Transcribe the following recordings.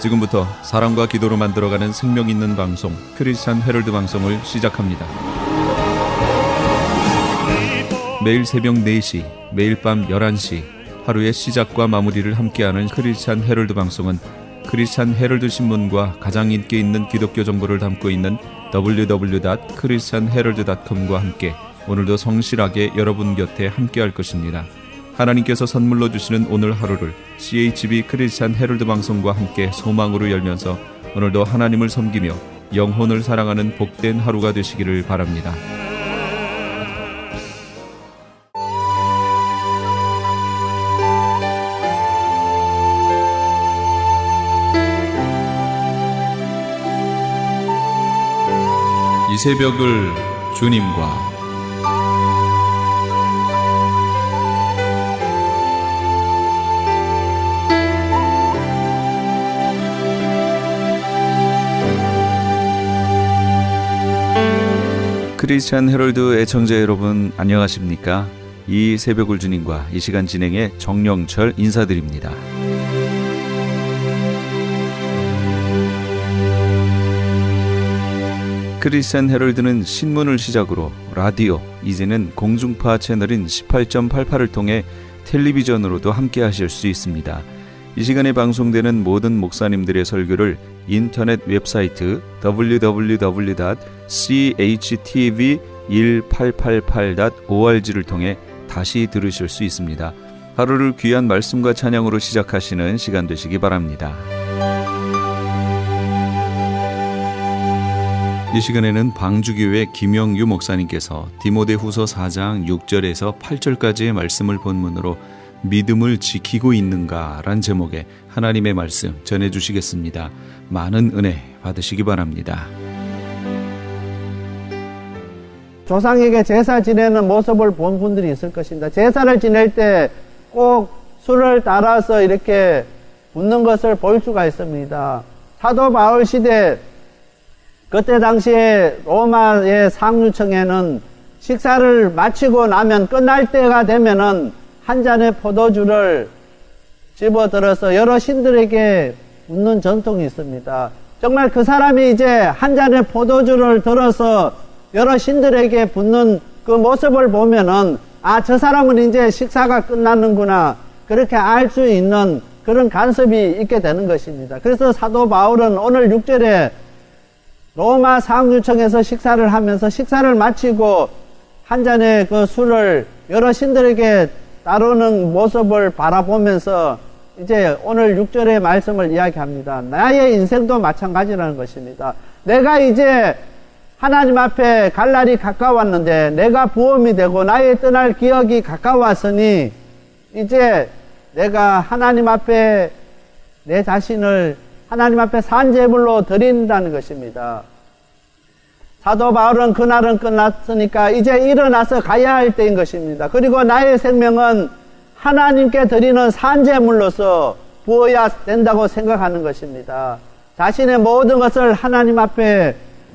지금부터 사랑과 기도로 만들어가는 생명 있는 방송 크리스찬 헤럴드 방송을 시작합니다. 매일 새벽 4시, 매일 밤 11시 하루의 시작과 마무리를 함께하는 크리스찬 헤럴드 방송은 크리스찬 헤럴드 신문과 가장 인기 있는 기독교 정보를 담고 있는 www.christianherald.com과 함께 오늘도 성실하게 여러분 곁에 함께할 것입니다. 하나님께서 선물로 주시는 오늘 하루를 CHB 크리스찬 헤럴드 방송과 함께 소망으로 열면서 오늘도 하나님을 섬기며 영혼을 사랑하는 복된 하루가 되시기를 바랍니다. 이 새벽을 주님과 크리스찬 헤럴드 애청자 여러분 안녕하십니까? 이 새벽을 주님과 이 시간 진행의 정영철 인사드립니다. 크리스찬 헤럴드는 신문을 시작으로 라디오, 이제는 공중파 채널인 18.88을 통해 텔레비전으로도 함께 하실 수 있습니다. 이 시간에 방송되는 모든 목사님들의 설교를 인터넷 웹사이트 www.chtv1888.org를 통해 다시 들으실 수 있습니다. 하루를 귀한 말씀과 찬양으로 시작하시는 시간 되시기 바랍니다. 이 시간에는 방주교회 김영유 목사님께서 디모데후서 4장 6절에서 8절까지의 말씀을 본문으로 믿음을 지키고 있는가 란 제목의 하나님의 말씀 전해주시겠습니다. 많은 은혜 받으시기 바랍니다. 조상에게 제사 지내는 모습을 본 분들이 있을 것입니다. 제사를 지낼 때 꼭 술을 따라서 이렇게 붓는 것을 볼 수가 있습니다. 사도 바울 시대 그때 당시에 로마의 상류층에는 식사를 마치고 나면 끝날 때가 되면은 한 잔의 포도주를 집어들어서 여러 신들에게 붓는 전통이 있습니다. 정말 그 사람이 이제 한 잔의 포도주를 들어서 여러 신들에게 붓는 그 모습을 보면은 아, 저 사람은 이제 식사가 끝나는구나, 그렇게 알 수 있는 그런 간섭이 있게 되는 것입니다. 그래서 사도 바울은 오늘 6절에 로마 상류층에서 식사를 하면서 식사를 마치고 한 잔의 그 술을 여러 신들에게 따르는 모습을 바라보면서 이제 오늘 6절의 말씀을 이야기합니다. 나의 인생도 마찬가지라는 것입니다. 내가 이제 하나님 앞에 갈 날이 가까웠는데 내가 부험이 되고 나의 떠날 기억이 가까웠으니 이제 내가 하나님 앞에 내 자신을 하나님 앞에 산제물로 드린다는 것입니다. 사도 바울은 그날은 끝났으니까 이제 일어나서 가야 할 때인 것입니다. 그리고 나의 생명은 하나님께 드리는 산제물로서 부어야 된다고 생각하는 것입니다. 자신의 모든 것을 하나님 앞에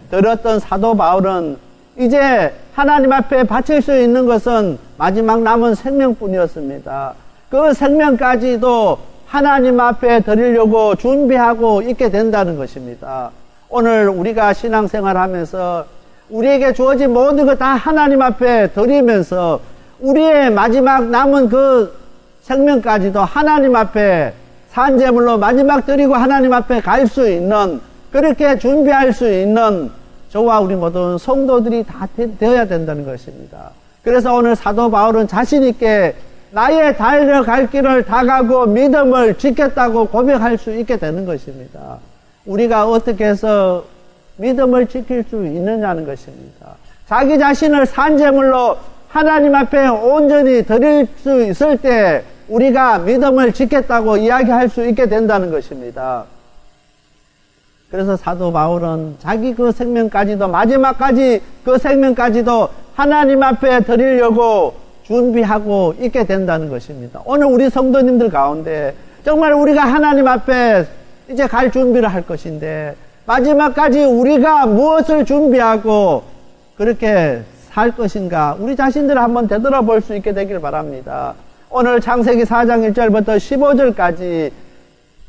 드렸던 사도 바울은 이제 하나님 앞에 바칠 수 있는 것은 마지막 남은 생명뿐이었습니다. 그 생명까지도 하나님 앞에 드리려고 준비하고 있게 된다는 것입니다. 오늘 우리가 신앙생활 하면서 우리에게 주어진 모든 것 다 하나님 앞에 드리면서 우리의 마지막 남은 그 생명까지도 하나님 앞에 산제물로 마지막 드리고 하나님 앞에 갈 수 있는, 그렇게 준비할 수 있는 저와 우리 모든 성도들이 다 되어야 된다는 것입니다. 그래서 오늘 사도 바울은 자신 있게 나의 달려갈 길을 다 가고 믿음을 지켰다고 고백할 수 있게 되는 것입니다. 우리가 어떻게 해서 믿음을 지킬 수 있느냐는 것입니다. 자기 자신을 산제물로 하나님 앞에 온전히 드릴 수 있을 때 우리가 믿음을 지켰다고 이야기할 수 있게 된다는 것입니다. 그래서 사도 바울은 자기 그 생명까지도, 마지막까지 그 생명까지도 하나님 앞에 드리려고 준비하고 있게 된다는 것입니다. 오늘 우리 성도님들 가운데 정말 우리가 하나님 앞에 이제 갈 준비를 할 것인데 마지막까지 우리가 무엇을 준비하고 그렇게 살 것인가, 우리 자신들을 한번 되돌아볼 수 있게 되길 바랍니다. 오늘 창세기 4장 1절부터 15절까지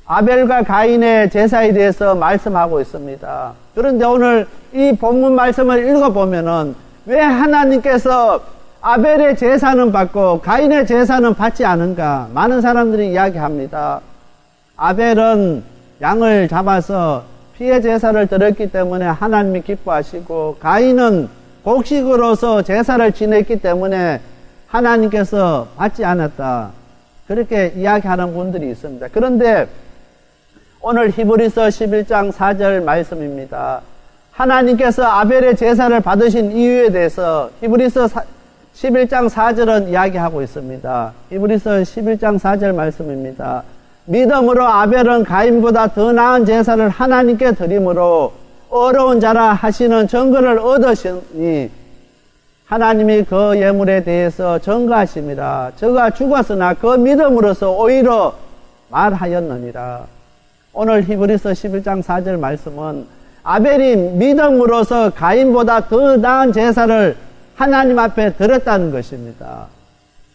아벨과 가인의 제사에 대해서 말씀하고 있습니다. 그런데 오늘 이 본문 말씀을 읽어보면은 왜 하나님께서 아벨의 제사는 받고 가인의 제사는 받지 않은가? 많은 사람들이 이야기합니다. 아벨은 양을 잡아서 피해 제사를 드렸기 때문에 하나님이 기뻐하시고, 가인은 곡식으로서 제사를 지냈기 때문에 하나님께서 받지 않았다. 그렇게 이야기하는 분들이 있습니다. 그런데 오늘 히브리서 11장 4절 말씀입니다. 하나님께서 아벨의 제사를 받으신 이유에 대해서 히브리서 11장 4절은 이야기하고 있습니다. 히브리서 11장 4절 말씀입니다. 믿음으로 아벨은 가인보다 더 나은 제사를 하나님께 드림으로 어려운 자라 하시는 증거를 얻으시니 하나님이 그 예물에 대해서 증거하심이라. 저가 죽었으나 그 믿음으로서 오히려 말하였느니라. 오늘 히브리서 11장 4절 말씀은 아벨이 믿음으로서 가인보다 더 나은 제사를 하나님 앞에 드렸다는 것입니다.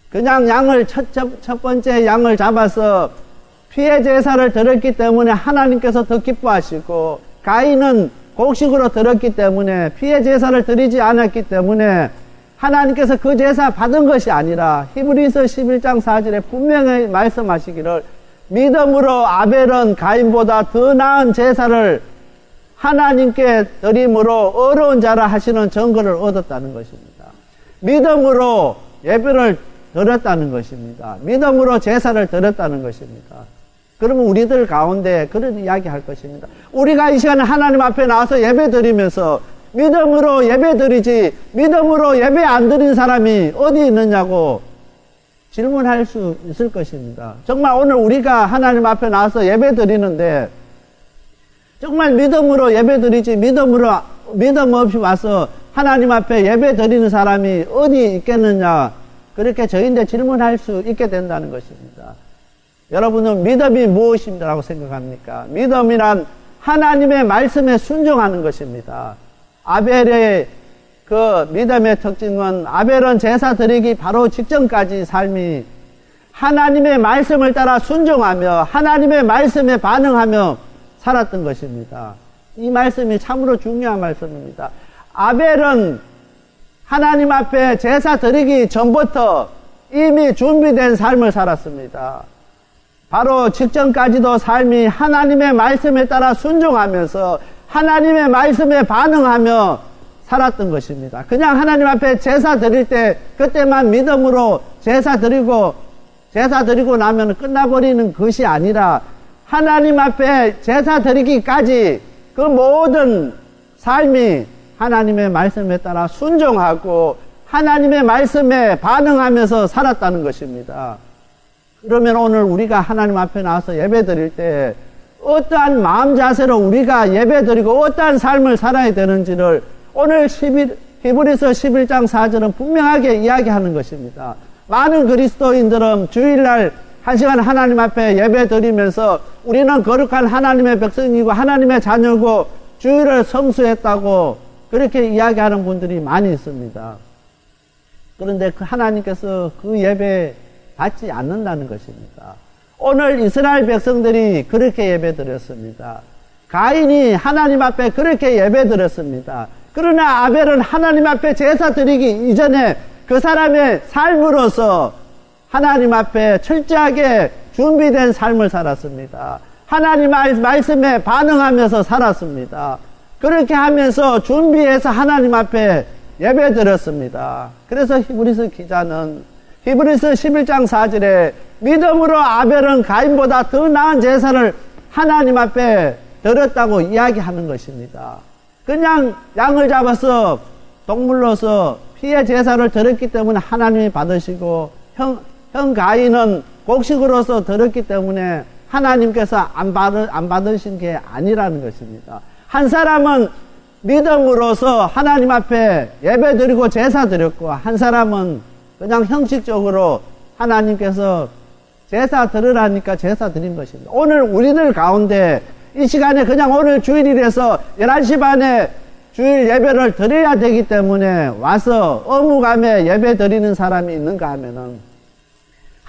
그냥 양을 첫 번째 양을 잡아서 피해 제사를 드렸기 때문에 하나님께서 더 기뻐하시고, 가인은 곡식으로 드렸기 때문에 피해 제사를 드리지 않았기 때문에 하나님께서 그 제사 받은 것이 아니라 히브리서 11장 4절에 분명히 말씀하시기를 믿음으로 아벨은 가인보다 더 나은 제사를 하나님께 드림으로 어려운 자라 하시는 증거를 얻었다는 것입니다. 믿음으로 예배를 드렸다는 것입니다. 믿음으로 제사를 드렸다는 것입니다. 그러면 우리들 가운데 그런 이야기 할 것입니다. 우리가 이 시간에 하나님 앞에 나와서 예배 드리면서 믿음으로 예배 드리지 믿음으로 예배 안 드린 사람이 어디 있느냐고 질문할 수 있을 것입니다. 정말 오늘 우리가 하나님 앞에 나와서 예배 드리는데 정말 믿음으로 예배 드리지 믿음 없이 와서 하나님 앞에 예배 드리는 사람이 어디 있겠느냐, 그렇게 저희인데 질문할 수 있게 된다는 것입니다. 여러분은 믿음이 무엇이라고 생각합니까? 믿음이란 하나님의 말씀에 순종하는 것입니다. 아벨의 그 믿음의 특징은 아벨은 제사 드리기 바로 직전까지 삶이 하나님의 말씀을 따라 순종하며 하나님의 말씀에 반응하며 살았던 것입니다. 이 말씀이 참으로 중요한 말씀입니다. 아벨은 하나님 앞에 제사 드리기 전부터 이미 준비된 삶을 살았습니다. 바로 직전까지도 삶이 하나님의 말씀에 따라 순종하면서 하나님의 말씀에 반응하며 살았던 것입니다. 그냥 하나님 앞에 제사 드릴 때 그때만 믿음으로 제사 드리고 나면 끝나버리는 것이 아니라 하나님 앞에 제사 드리기까지 그 모든 삶이 하나님의 말씀에 따라 순종하고 하나님의 말씀에 반응하면서 살았다는 것입니다. 그러면 오늘 우리가 하나님 앞에 나와서 예배 드릴 때 어떠한 마음 자세로 우리가 예배 드리고 어떠한 삶을 살아야 되는지를 오늘 히브리서 11장 4절은 분명하게 이야기하는 것입니다. 많은 그리스도인들은 주일날 1시간 하나님 앞에 예배 드리면서 우리는 거룩한 하나님의 백성이고 하나님의 자녀고 주일을 성수했다고 그렇게 이야기하는 분들이 많이 있습니다. 그런데 그 하나님께서 그 예배 받지 않는다는 것입니다. 오늘 이스라엘 백성들이 그렇게 예배 드렸습니다. 가인이 하나님 앞에 그렇게 예배 드렸습니다. 그러나 아벨은 하나님 앞에 제사 드리기 이전에 그 사람의 삶으로서 하나님 앞에 철저하게 준비된 삶을 살았습니다. 하나님 말씀에 반응하면서 살았습니다. 그렇게 하면서 준비해서 하나님 앞에 예배 드렸습니다. 그래서 히브리서 기자는 히브리서 11장 4절에 믿음으로 아벨은 가인보다 더 나은 제사를 하나님 앞에 드렸다고 이야기하는 것입니다. 그냥 양을 잡아서 동물로서 피해 제사를 드렸기 때문에 하나님이 받으시고 형 가인은 곡식으로서 드렸기 때문에 하나님께서 안 받으신 게 아니라는 것입니다. 한 사람은 믿음으로서 하나님 앞에 예배 드리고 제사 드렸고 한 사람은 그냥 형식적으로 하나님께서 제사 드리라니까 제사 드린 것입니다. 오늘 우리들 가운데 이 시간에 그냥 오늘 주일이라서 11시 반에 주일 예배를 드려야 되기 때문에 와서 의무감에 예배 드리는 사람이 있는가 하면은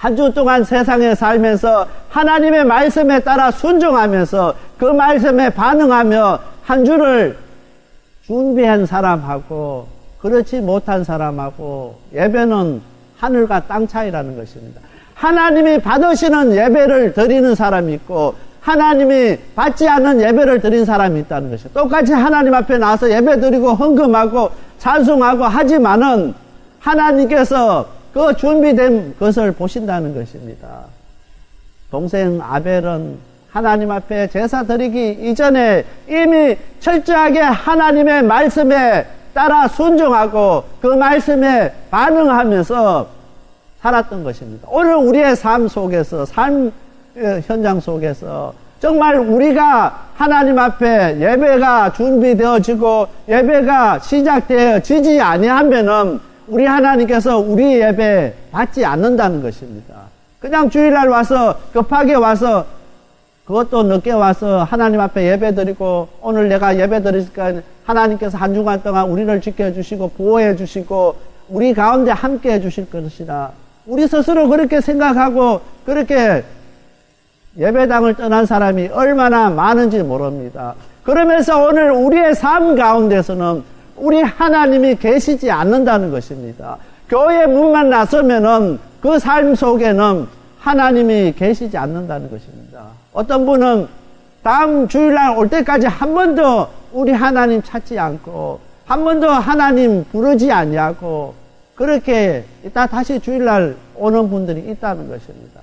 한 주 동안 세상에 살면서 하나님의 말씀에 따라 순종하면서 그 말씀에 반응하며 한 주를 준비한 사람하고 그렇지 못한 사람하고 예배는 하늘과 땅 차이라는 것입니다. 하나님이 받으시는 예배를 드리는 사람이 있고 하나님이 받지 않는 예배를 드린 사람이 있다는 것이죠. 똑같이 하나님 앞에 나와서 예배 드리고 헌금하고 찬송하고 하지만은 하나님께서 그 준비된 것을 보신다는 것입니다. 동생 아벨은 하나님 앞에 제사 드리기 이전에 이미 철저하게 하나님의 말씀에 따라 순종하고 그 말씀에 반응하면서 살았던 것입니다. 오늘 우리의 삶 속에서, 삶 현장 속에서 정말 우리가 하나님 앞에 예배가 준비되어지고 예배가 시작되어지지 아니하면은 우리 하나님께서 우리 예배 받지 않는다는 것입니다. 그냥 주일날 와서 급하게 와서 그것도 늦게 와서 하나님 앞에 예배 드리고 오늘 내가 예배 드리니까 하나님께서 한 주간 동안 우리를 지켜주시고 보호해 주시고 우리 가운데 함께 해 주실 것이다. 우리 스스로 그렇게 생각하고 그렇게 예배당을 떠난 사람이 얼마나 많은지 모릅니다. 그러면서 오늘 우리의 삶 가운데서는 우리 하나님이 계시지 않는다는 것입니다. 교회 문만 나서면은 그 삶 속에는 하나님이 계시지 않는다는 것입니다. 어떤 분은 다음 주일날 올 때까지 한 번도 우리 하나님 찾지 않고 한 번도 하나님 부르지 않냐고 그렇게 이따 다시 주일날 오는 분들이 있다는 것입니다.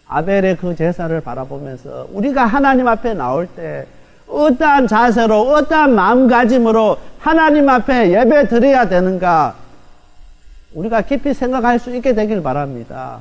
아벨의 그 제사를 바라보면서 우리가 하나님 앞에 나올 때 어떠한 자세로 어떠한 마음가짐으로 하나님 앞에 예배 드려야 되는가 우리가 깊이 생각할 수 있게 되길 바랍니다.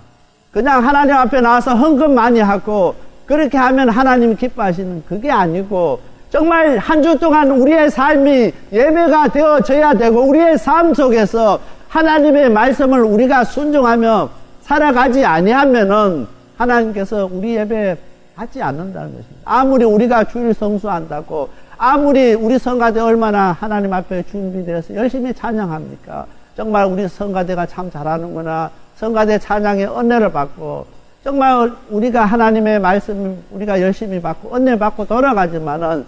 그냥 하나님 앞에 나와서 헌금 많이 하고 그렇게 하면 하나님이 기뻐하시는 그게 아니고 정말 한 주 동안 우리의 삶이 예배가 되어져야 되고 우리의 삶 속에서 하나님의 말씀을 우리가 순종하며 살아가지 아니하면은 하나님께서 우리 예배 받지 않는다는 것입니다. 아무리 우리가 주일 성수한다고 아무리 우리 성가대 얼마나 하나님 앞에 준비되어서 열심히 찬양합니까? 정말 우리 성가대가 참 잘하는구나. 성가대 찬양의 은혜를 받고 정말 우리가 하나님의 말씀 우리가 열심히 받고 은혜 받고 돌아가지만은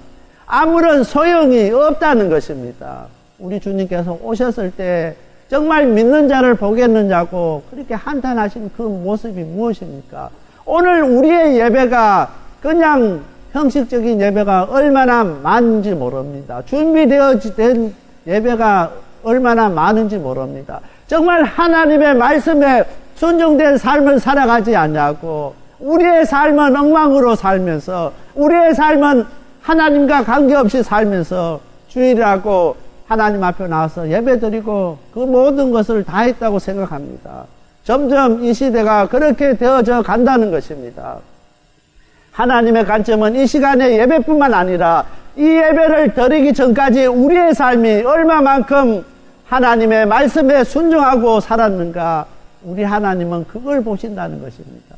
아무런 소용이 없다는 것입니다. 우리 주님께서 오셨을 때 정말 믿는 자를 보겠느냐고 그렇게 한탄하신 그 모습이 무엇입니까? 오늘 우리의 예배가 그냥 형식적인 예배가 얼마나 많은지 모릅니다. 준비되어진 예배가 얼마나 많은지 모릅니다. 정말 하나님의 말씀에 순종된 삶을 살아가지 않냐고 우리의 삶은 엉망으로 살면서 우리의 삶은 하나님과 관계없이 살면서 주일이라고 하나님 앞에 나와서 예배드리고 그 모든 것을 다 했다고 생각합니다. 점점 이 시대가 그렇게 되어져 간다는 것입니다. 하나님의 관점은 이 시간에 예배뿐만 아니라 이 예배를 드리기 전까지 우리의 삶이 얼마만큼 하나님의 말씀에 순종하고 살았는가 우리 하나님은 그걸 보신다는 것입니다.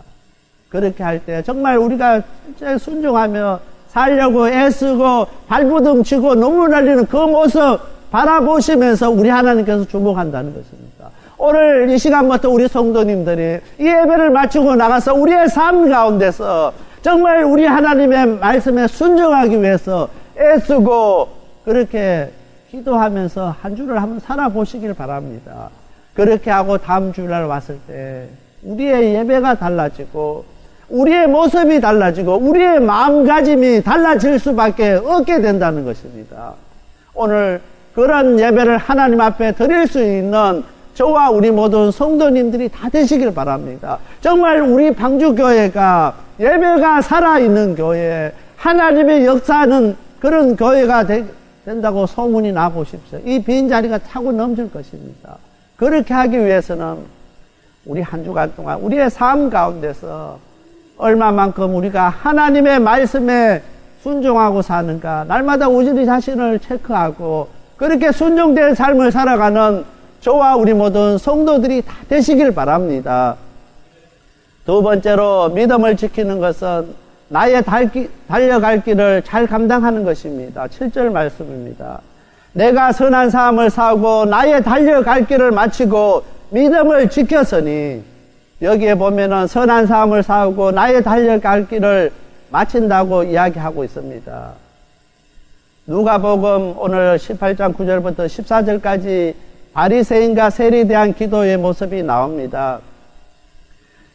그렇게 할 때 정말 우리가 진짜 순종하며 살려고 애쓰고 발부둥 치고 눈물 흘리는 그 모습 바라보시면서 우리 하나님께서 주목한다는 것입니다. 오늘 이 시간부터 우리 성도님들이 이 예배를 마치고 나가서 우리의 삶 가운데서 정말 우리 하나님의 말씀에 순종하기 위해서 애쓰고 그렇게 기도하면서 한 주를 한번 살아보시길 바랍니다. 그렇게 하고 다음 주일날 왔을 때 우리의 예배가 달라지고 우리의 모습이 달라지고 우리의 마음가짐이 달라질 수밖에 없게 된다는 것입니다. 오늘 그런 예배를 하나님 앞에 드릴 수 있는 저와 우리 모든 성도님들이 다 되시길 바랍니다. 정말 우리 방주교회가 예배가 살아있는 교회, 하나님의 역사하는 그런 교회가 된다고 소문이 나고 싶어요. 이 빈자리가 차고 넘칠 것입니다. 그렇게 하기 위해서는 우리 한 주간 동안 우리의 삶 가운데서 얼마만큼 우리가 하나님의 말씀에 순종하고 사는가 날마다 우리 자신을 체크하고 그렇게 순종된 삶을 살아가는 저와 우리 모든 성도들이 다 되시길 바랍니다. 두 번째로 믿음을 지키는 것은 나의 달려갈 길을 잘 감당하는 것입니다. 7절 말씀입니다. 내가 선한 사함을 사고 나의 달려갈 길을 마치고 믿음을 지켰으니 여기에 보면은 선한 삶을 살고 나의 달려갈 길을 마친다고 이야기하고 있습니다. 누가복음 오늘 18장 9절부터 14절까지 바리새인과 세리에 대한 기도의 모습이 나옵니다.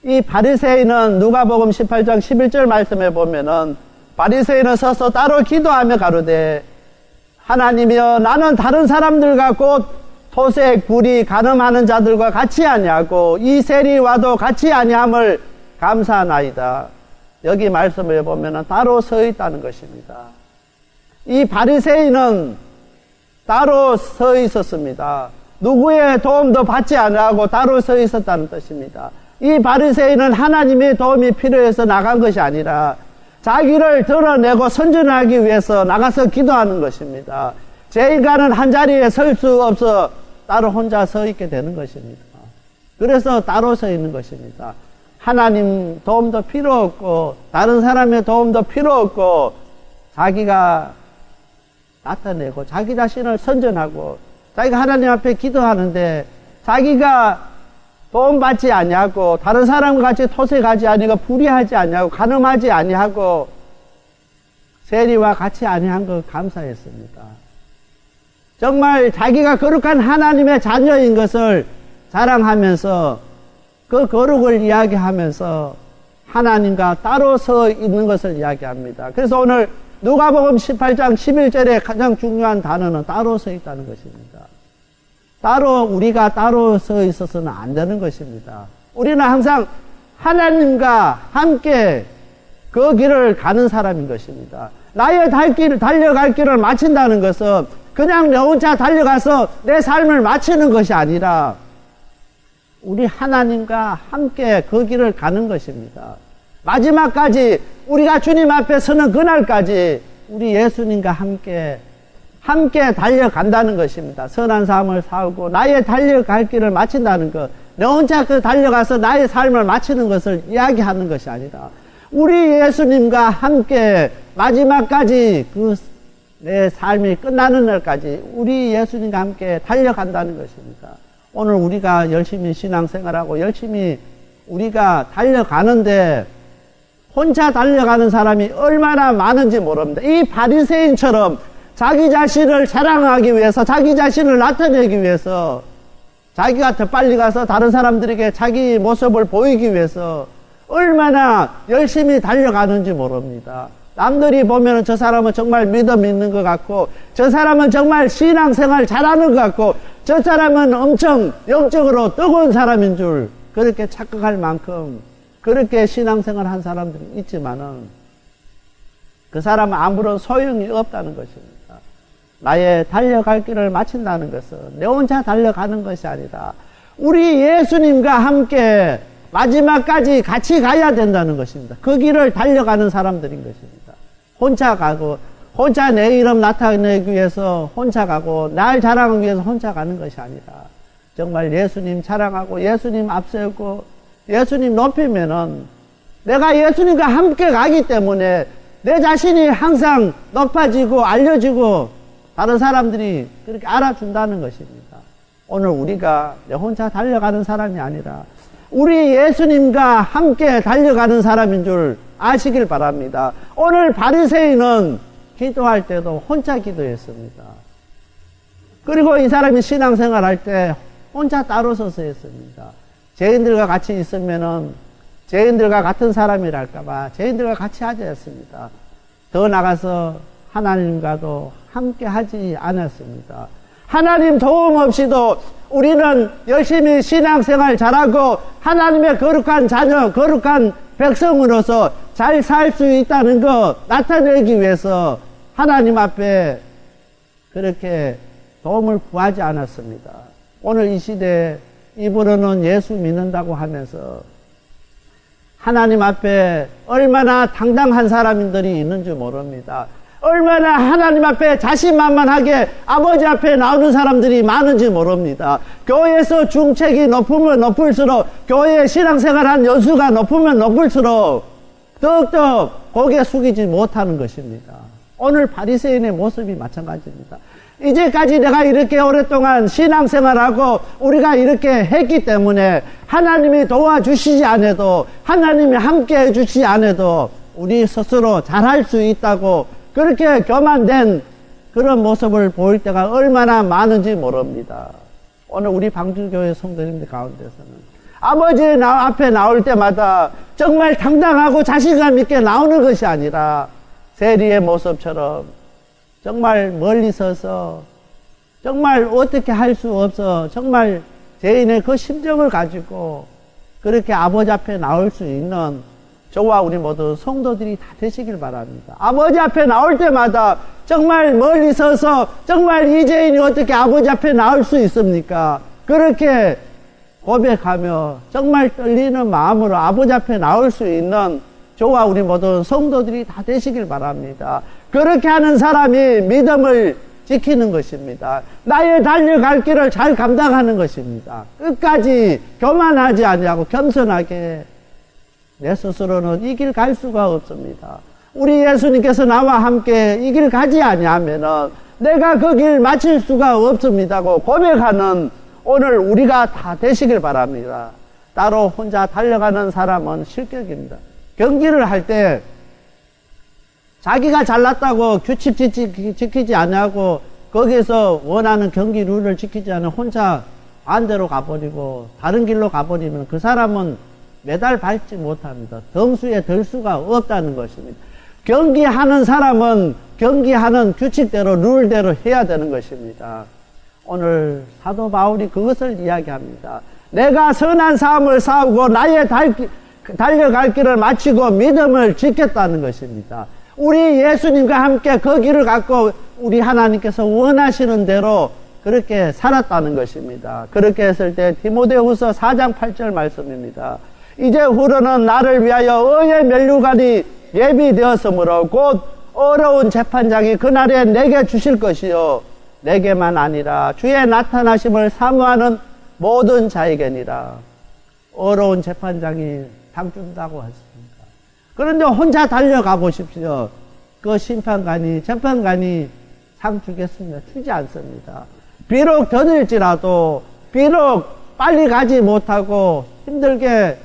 이 바리새인은 누가복음 18장 11절 말씀에 보면은 바리새인은 서서 따로 기도하며 가로되 하나님이여 나는 다른 사람들과 곧 토색, 불이, 간음하는 자들과 같이 아니하고 이 세리와도 같이 아니함을 감사하나이다. 여기 말씀에 보면은 따로 서 있다는 것입니다. 이 바리새인은 따로 서 있었습니다. 누구의 도움도 받지 않고 따로 서 있었다는 뜻입니다. 이 바리새인은 하나님의 도움이 필요해서 나간 것이 아니라 자기를 드러내고 선전하기 위해서 나가서 기도하는 것입니다. 제 인간은 한 자리에 설 수 없어 따로 혼자 서 있게 되는 것입니다. 그래서 따로 서 있는 것입니다. 하나님 도움도 필요 없고 다른 사람의 도움도 필요 없고 자기가 나타내고 자기 자신을 선전하고 자기가 하나님 앞에 기도하는데 자기가 도움받지 아니하고 다른 사람과 같이 토색하지 아니하고 불의하지 아니하고 간음하지 아니하고 세리와 같이 아니한 것 감사했습니다. 정말 자기가 거룩한 하나님의 자녀인 것을 자랑하면서 그 거룩을 이야기하면서 하나님과 따로 서 있는 것을 이야기합니다. 그래서 오늘 누가복음 18장 11절에 가장 중요한 단어는 따로 서 있다는 것입니다. 우리가 따로 서 있어서는 안 되는 것입니다. 우리는 항상 하나님과 함께 그 길을 가는 사람인 것입니다. 나의 달려갈 길을 마친다는 것은 그냥 내 혼자 달려가서 내 삶을 마치는 것이 아니라 우리 하나님과 함께 그 길을 가는 것입니다. 마지막까지 우리가 주님 앞에 서는 그날까지 우리 예수님과 함께 달려간다는 것입니다. 선한 삶을 살고 나의 달려갈 길을 마친다는 것, 내 혼자 달려가서 나의 삶을 마치는 것을 이야기하는 것이 아니라 우리 예수님과 함께 마지막까지 내 삶이 끝나는 날까지 우리 예수님과 함께 달려간다는 것입니다. 오늘 우리가 열심히 신앙생활하고 열심히 우리가 달려가는데 혼자 달려가는 사람이 얼마나 많은지 모릅니다. 이 바리새인처럼 자기 자신을 자랑하기 위해서 자기 자신을 나타내기 위해서 자기가 더 빨리 가서 다른 사람들에게 자기 모습을 보이기 위해서 얼마나 열심히 달려가는지 모릅니다. 남들이 보면 저 사람은 정말 믿음 있는 것 같고 저 사람은 정말 신앙생활 잘하는 것 같고 저 사람은 엄청 영적으로 뜨거운 사람인 줄 그렇게 착각할 만큼 그렇게 신앙생활 한 사람들이 있지만은 그 사람은 아무런 소용이 없다는 것입니다. 나의 달려갈 길을 마친다는 것은 내 혼자 달려가는 것이 아니라 우리 예수님과 함께 마지막까지 같이 가야 된다는 것입니다. 그 길을 달려가는 사람들인 것입니다. 혼자 가고 혼자 내 이름 나타내기 위해서 혼자 가고 날 자랑하기 위해서 혼자 가는 것이 아니라 정말 예수님 자랑하고 예수님 앞세우고 예수님 높이면은 내가 예수님과 함께 가기 때문에 내 자신이 항상 높아지고 알려지고 다른 사람들이 그렇게 알아준다는 것입니다. 오늘 우리가 내 혼자 달려가는 사람이 아니라 우리 예수님과 함께 달려가는 사람인 줄 아시길 바랍니다. 오늘 바리새인은 기도할 때도 혼자 기도했습니다. 그리고 이 사람이 신앙생활 할 때 혼자 따로 서서 했습니다. 죄인들과 같이 있으면은 죄인들과 같은 사람이랄까봐 죄인들과 같이 하지 않습니다. 더 나가서 하나님과도 함께 하지 않았습니다. 하나님 도움 없이도 우리는 열심히 신앙생활 잘하고 하나님의 거룩한 자녀, 거룩한 백성으로서 잘 살 수 있다는 것 나타내기 위해서 하나님 앞에 그렇게 도움을 구하지 않았습니다. 오늘 이 시대에 입으로는 예수 믿는다고 하면서 하나님 앞에 얼마나 당당한 사람들이 있는지 모릅니다. 얼마나 하나님 앞에 자신만만하게 아버지 앞에 나오는 사람들이 많은지 모릅니다. 교회에서 중책이 높으면 높을수록 교회의 신앙생활한 연수가 높으면 높을수록 더욱더 고개 숙이지 못하는 것입니다. 오늘 바리새인의 모습이 마찬가지입니다. 이제까지 내가 이렇게 오랫동안 신앙생활하고 우리가 이렇게 했기 때문에 하나님이 도와주시지 않아도, 하나님이 함께 해주시지 않아도 우리 스스로 잘할 수 있다고 그렇게 교만된 그런 모습을 보일 때가 얼마나 많은지 모릅니다. 오늘 우리 방주교회 성도님들 가운데서는 아버지 앞에 나올 때마다 정말 당당하고 자신감 있게 나오는 것이 아니라 세리의 모습처럼 정말 멀리 서서 정말 어떻게 할 수 없어 정말 죄인의 그 심정을 가지고 그렇게 아버지 앞에 나올 수 있는 저와 우리 모두 성도들이 다 되시길 바랍니다. 아버지 앞에 나올 때마다 정말 멀리 서서 정말 이 죄인이 어떻게 아버지 앞에 나올 수 있습니까? 그렇게 고백하며 정말 떨리는 마음으로 아버지 앞에 나올 수 있는 저와 우리 모든 성도들이 다 되시길 바랍니다. 그렇게 하는 사람이 믿음을 지키는 것입니다. 나의 달려갈 길을 잘 감당하는 것입니다. 끝까지 교만하지 아니하고 겸손하게 내 스스로는 이 길 갈 수가 없습니다. 우리 예수님께서 나와 함께 이 길 가지 아니하면은 내가 그 길 마칠 수가 없습니다고 고백하는 오늘 우리가 다 되시길 바랍니다. 따로 혼자 달려가는 사람은 실격입니다. 경기를 할 때 자기가 잘났다고 규칙 지키지 않고 거기에서 원하는 경기 룰을 지키지 않으면 혼자 반대로 가버리고 다른 길로 가버리면 그 사람은 메달 밟지 못합니다. 등수에 들 수가 없다는 것입니다. 경기하는 사람은 경기하는 규칙대로 룰대로 해야 되는 것입니다. 오늘 사도 바울이 그것을 이야기합니다. 내가 선한 싸움을 싸우고 나의 달려갈 길을 마치고 믿음을 지켰다는 것입니다. 우리 예수님과 함께 그 길을 갖고 우리 하나님께서 원하시는 대로 그렇게 살았다는 것입니다. 그렇게 했을 때 디모데후서 4장 8절 말씀입니다. 이제 후로는 나를 위하여 의의 면류관이 예비되었으므로 곧 어려운 재판장이 그날에 내게 주실 것이요 내게만 아니라 주의 나타나심을 사모하는 모든 자에게니라. 어려운 재판장이 상 준다고 했습니다. 그런데 혼자 달려가 보십시오. 그 심판관이 재판관이 상 주겠습니다. 주지 않습니다. 비록 더딜지라도 비록 빨리 가지 못하고 힘들게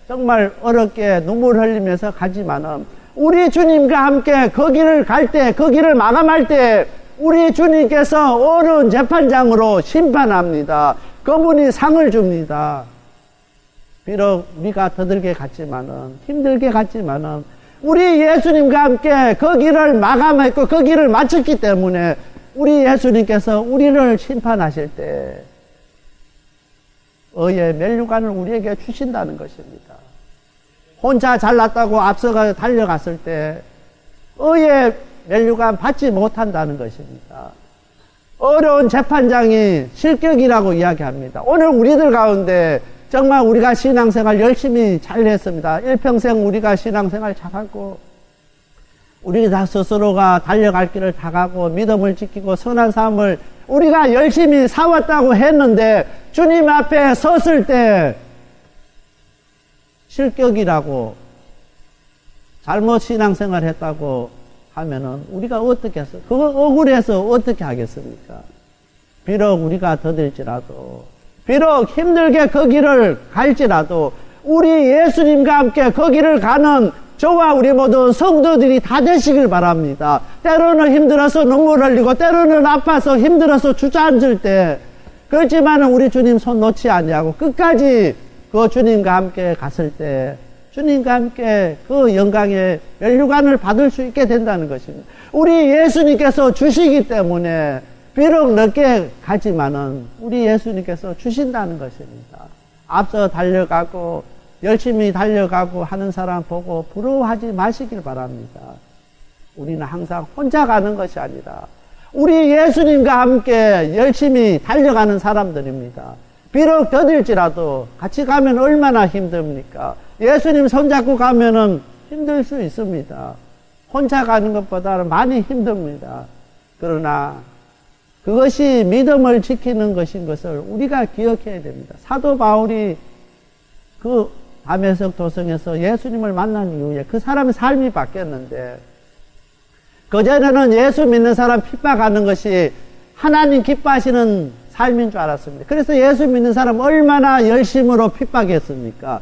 정말 어렵게 눈물 흘리면서 가지만은 우리 주님과 함께 그 길을 갈 때, 그 길을 마감할 때 우리 주님께서 어려운 재판장으로 심판합니다. 그분이 상을 줍니다. 비록 우리가 더들게 갔지만은 힘들게 갔지만은 우리 예수님과 함께 그 길을 마감했고 그 길을 마쳤기 때문에 우리 예수님께서 우리를 심판하실 때 의의 면류관을 우리에게 주신다는 것입니다. 혼자 잘났다고 앞서가 달려갔을 때 의의 면류관 받지 못한다는 것입니다. 어려운 재판장이 실격이라고 이야기합니다. 오늘 우리들 가운데 정말 우리가 신앙생활 열심히 잘 했습니다. 일평생 우리가 신앙생활 잘하고 우리 다 스스로가 달려갈 길을 다 가고 믿음을 지키고 선한 삶을 우리가 열심히 살았다고 했는데 주님 앞에 섰을 때 실격이라고 잘못 신앙생활 했다고 하면은 우리가 어떻게 해서 그거 억울해서 어떻게 하겠습니까? 비록 우리가 더딜지라도 비록 힘들게 그 길을 갈지라도 우리 예수님과 함께 그 길을 가는 저와 우리 모두 성도들이 다 되시길 바랍니다. 때로는 힘들어서 눈물 흘리고 때로는 아파서 힘들어서 주저앉을 때 그렇지만 우리 주님 손 놓지 아니하고 끝까지 그 주님과 함께 갔을 때 주님과 함께 그 영광의 면류관을 받을 수 있게 된다는 것입니다. 우리 예수님께서 주시기 때문에 비록 늦게 가지만은 우리 예수님께서 주신다는 것입니다. 앞서 달려가고 열심히 달려가고 하는 사람 보고 부러워하지 마시길 바랍니다. 우리는 항상 혼자 가는 것이 아니라 우리 예수님과 함께 열심히 달려가는 사람들입니다. 비록 더딜지라도 같이 가면 얼마나 힘듭니까? 예수님 손잡고 가면은 힘들 수 있습니다. 혼자 가는 것보다는 많이 힘듭니다. 그러나 그것이 믿음을 지키는 것인 것을 우리가 기억해야 됩니다. 사도 바울이 그 다메섹 도성에서 예수님을 만난 이후에 그 사람의 삶이 바뀌었는데 그전에는 예수 믿는 사람 핍박하는 것이 하나님 기뻐하시는 삶인 줄 알았습니다. 그래서 예수 믿는 사람 얼마나 열심으로 핍박했습니까?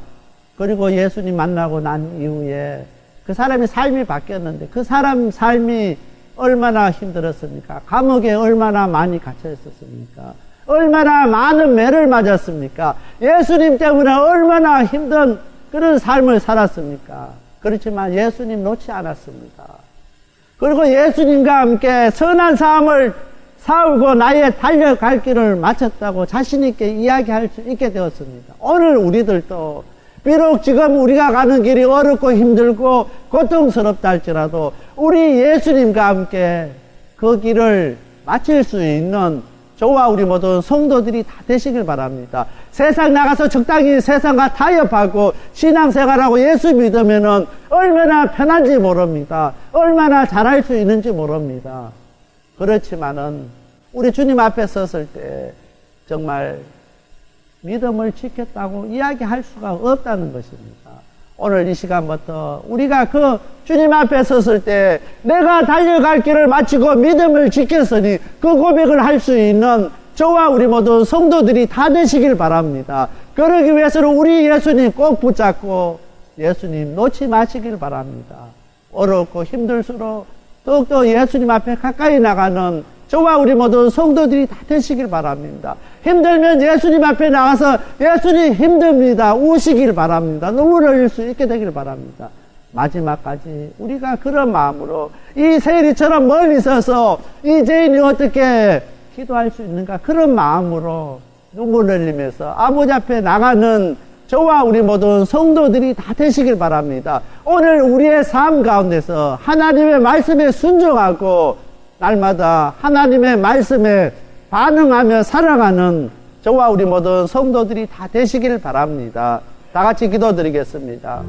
그리고 예수님 만나고 난 이후에 그 사람의 삶이 바뀌었는데 그 사람 삶이 얼마나 힘들었습니까? 감옥에 얼마나 많이 갇혀 있었습니까? 얼마나 많은 매를 맞았습니까? 예수님 때문에 얼마나 힘든 그런 삶을 살았습니까? 그렇지만 예수님 놓지 않았습니다. 그리고 예수님과 함께 선한 삶을 싸우고 나의 달려갈 길을 마쳤다고 자신있게 이야기할 수 있게 되었습니다. 오늘 우리들도 비록 지금 우리가 가는 길이 어렵고 힘들고 고통스럽다 할지라도 우리 예수님과 함께 그 길을 마칠 수 있는 저와 우리 모든 성도들이 다 되시길 바랍니다. 세상 나가서 적당히 세상과 타협하고 신앙생활하고 예수 믿으면은 얼마나 편한지 모릅니다. 얼마나 잘할 수 있는지 모릅니다. 그렇지만은 우리 주님 앞에 섰을 때 정말 믿음을 지켰다고 이야기할 수가 없다는 것입니다. 오늘 이 시간부터 우리가 그 주님 앞에 섰을 때 내가 달려갈 길을 마치고 믿음을 지켰으니 그 고백을 할 수 있는 저와 우리 모든 성도들이 다 되시길 바랍니다. 그러기 위해서는 우리 예수님 꼭 붙잡고 예수님 놓지 마시길 바랍니다. 어렵고 힘들수록 더욱더 예수님 앞에 가까이 나가는 저와 우리 모든 성도들이 다 되시길 바랍니다. 힘들면 예수님 앞에 나가서 예수님 힘듭니다 우시길 바랍니다. 눈물 흘릴 수 있게 되길 바랍니다. 마지막까지 우리가 그런 마음으로 이 세리처럼 멀리 서서 이 죄인이 어떻게 기도할 수 있는가 그런 마음으로 눈물 흘리면서 아버지 앞에 나가는 저와 우리 모든 성도들이 다 되시길 바랍니다. 오늘 우리의 삶 가운데서 하나님의 말씀에 순종하고 날마다 하나님의 말씀에 반응하며 살아가는 저와 우리 모든 성도들이 다 되시길 바랍니다. 다 같이 기도드리겠습니다.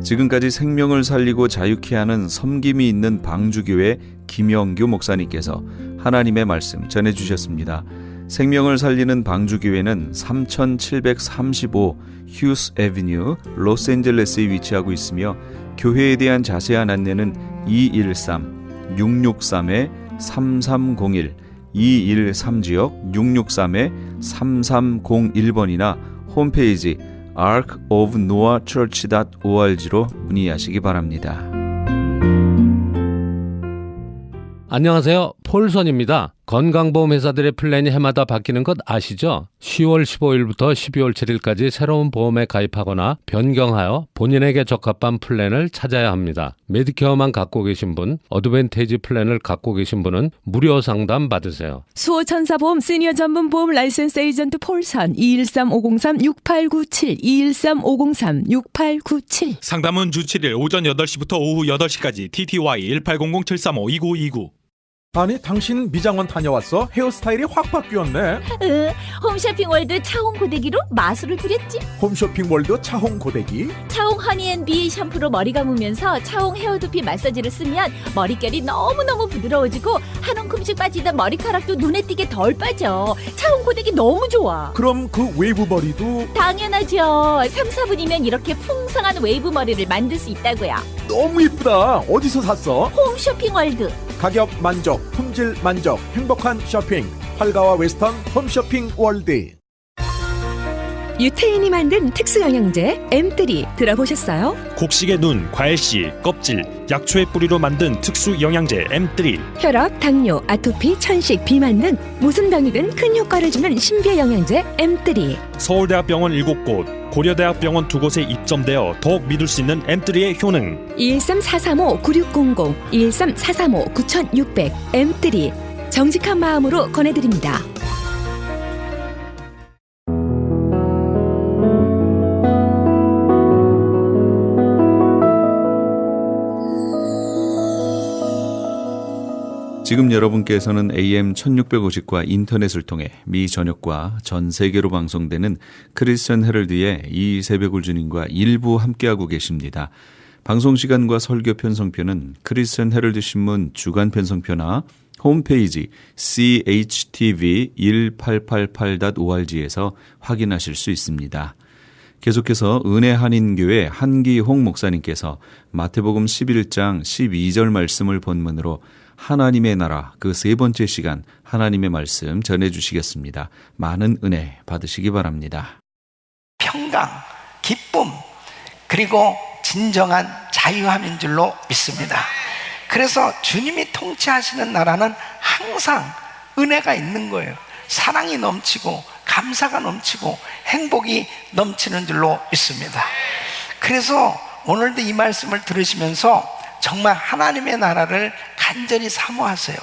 지금까지 생명을 살리고 자유케 하는 섬김이 있는 방주교회 김영규 목사님께서 하나님의 말씀 전해주셨습니다. 생명을 살리는 방주교회는 3735 휴스 애비뉴 로스앤젤레스에 위치하고 있으며 교회에 대한 자세한 안내는 213-663-3301 213지역 663-3301번이나 홈페이지 arkofnoahchurch.org로 문의하시기 바랍니다. 안녕하세요. 폴선입니다. 건강보험회사들의 플랜이 해마다 바뀌는 것 아시죠? 10월 15일부터 12월 7일까지 새로운 보험에 가입하거나 변경하여 본인에게 적합한 플랜을 찾아야 합니다. 메디케어만 갖고 계신 분, 어드밴테이지 플랜을 갖고 계신 분은 무료 상담 받으세요. 수호천사보험 시니어 전문 보험 라이센스 에이전트 폴선 213503-6897 213503-6897 상담은 주 7일 오전 8시부터 오후 8시까지 TTY 1800-735-2929 아니 당신 미장원 다녀왔어? 헤어스타일이 확 바뀌었네. 홈쇼핑 월드 차홍 고데기로 마술을 부렸지. 홈쇼핑 월드 차홍 고데기. 차홍 허니앤비 샴푸로 머리 감으면서 차홍 헤어두피 마사지를 쓰면 머릿결이 너무너무 부드러워지고 한 움큼씩 빠지던 머리카락도 눈에 띄게 덜 빠져. 차홍 고데기 너무 좋아. 그럼 그 웨이브 머리도 당연하죠. 3, 4분이면 이렇게 풍성한 웨이브 머리를 만들 수 있다고요. 너무 이쁘다. 어디서 샀어? 홈쇼핑 월드. 가격 만족, 품질 만족, 행복한 쇼핑. 활가와 웨스턴 홈쇼핑 월드. 유태인이 만든 특수 영양제 M3 들어보셨어요? 곡식의 눈, 과일씨, 껍질, 약초의 뿌리로 만든 특수 영양제 M3 혈압, 당뇨, 아토피, 천식, 비만 등 무슨 병이든 큰 효과를 주는 신비의 영양제 M3. 서울대학병원 7곳, 고려대학병원 2곳에 입점되어 더욱 믿을 수 있는 M3의 효능 213-435-9600 213-435-9600 M3 정직한 마음으로 권해드립니다. 지금 여러분께서는 AM 1650과 인터넷을 통해 미 전역과 전 세계로 방송되는 크리스천 헤럴드의 이 새벽을 주님과 일부 함께하고 계십니다. 방송시간과 설교 편성표는 크리스천 헤럴드 신문 주간 편성표나 홈페이지 CHTV1888.org에서 확인하실 수 있습니다. 계속해서 은혜 한인교회 한기홍 목사님께서 마태복음 11장 12절 말씀을 본문으로 하나님의 나라 그 세 번째 시간 하나님의 말씀 전해주시겠습니다. 많은 은혜 받으시기 바랍니다. 평강, 기쁨, 그리고 진정한 자유함인 줄로 믿습니다. 그래서 주님이 통치하시는 나라는 항상 은혜가 있는 거예요. 사랑이 넘치고 감사가 넘치고 행복이 넘치는 줄로 믿습니다. 그래서 오늘도 이 말씀을 들으시면서 정말 하나님의 나라를 간절히 사모하세요.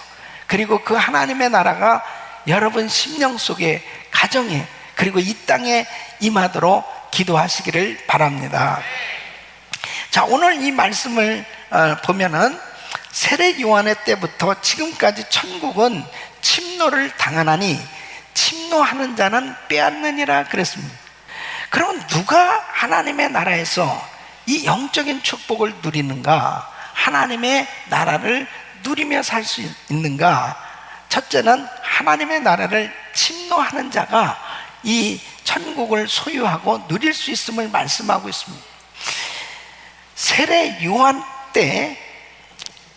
그리고 그 하나님의 나라가 여러분 심령 속에, 가정에, 그리고 이 땅에 임하도록 기도하시기를 바랍니다. 자, 오늘 이 말씀을 보면은 세례 요한의 때부터 지금까지 천국은 침노를 당하나니 침노하는 자는 빼앗느니라 그랬습니다. 그러면 누가 하나님의 나라에서 이 영적인 축복을 누리는가? 하나님의 나라를 누리며 살 수 있는가? 첫째는 하나님의 나라를 침노하는 자가 이 천국을 소유하고 누릴 수 있음을 말씀하고 있습니다. 세례 요한 때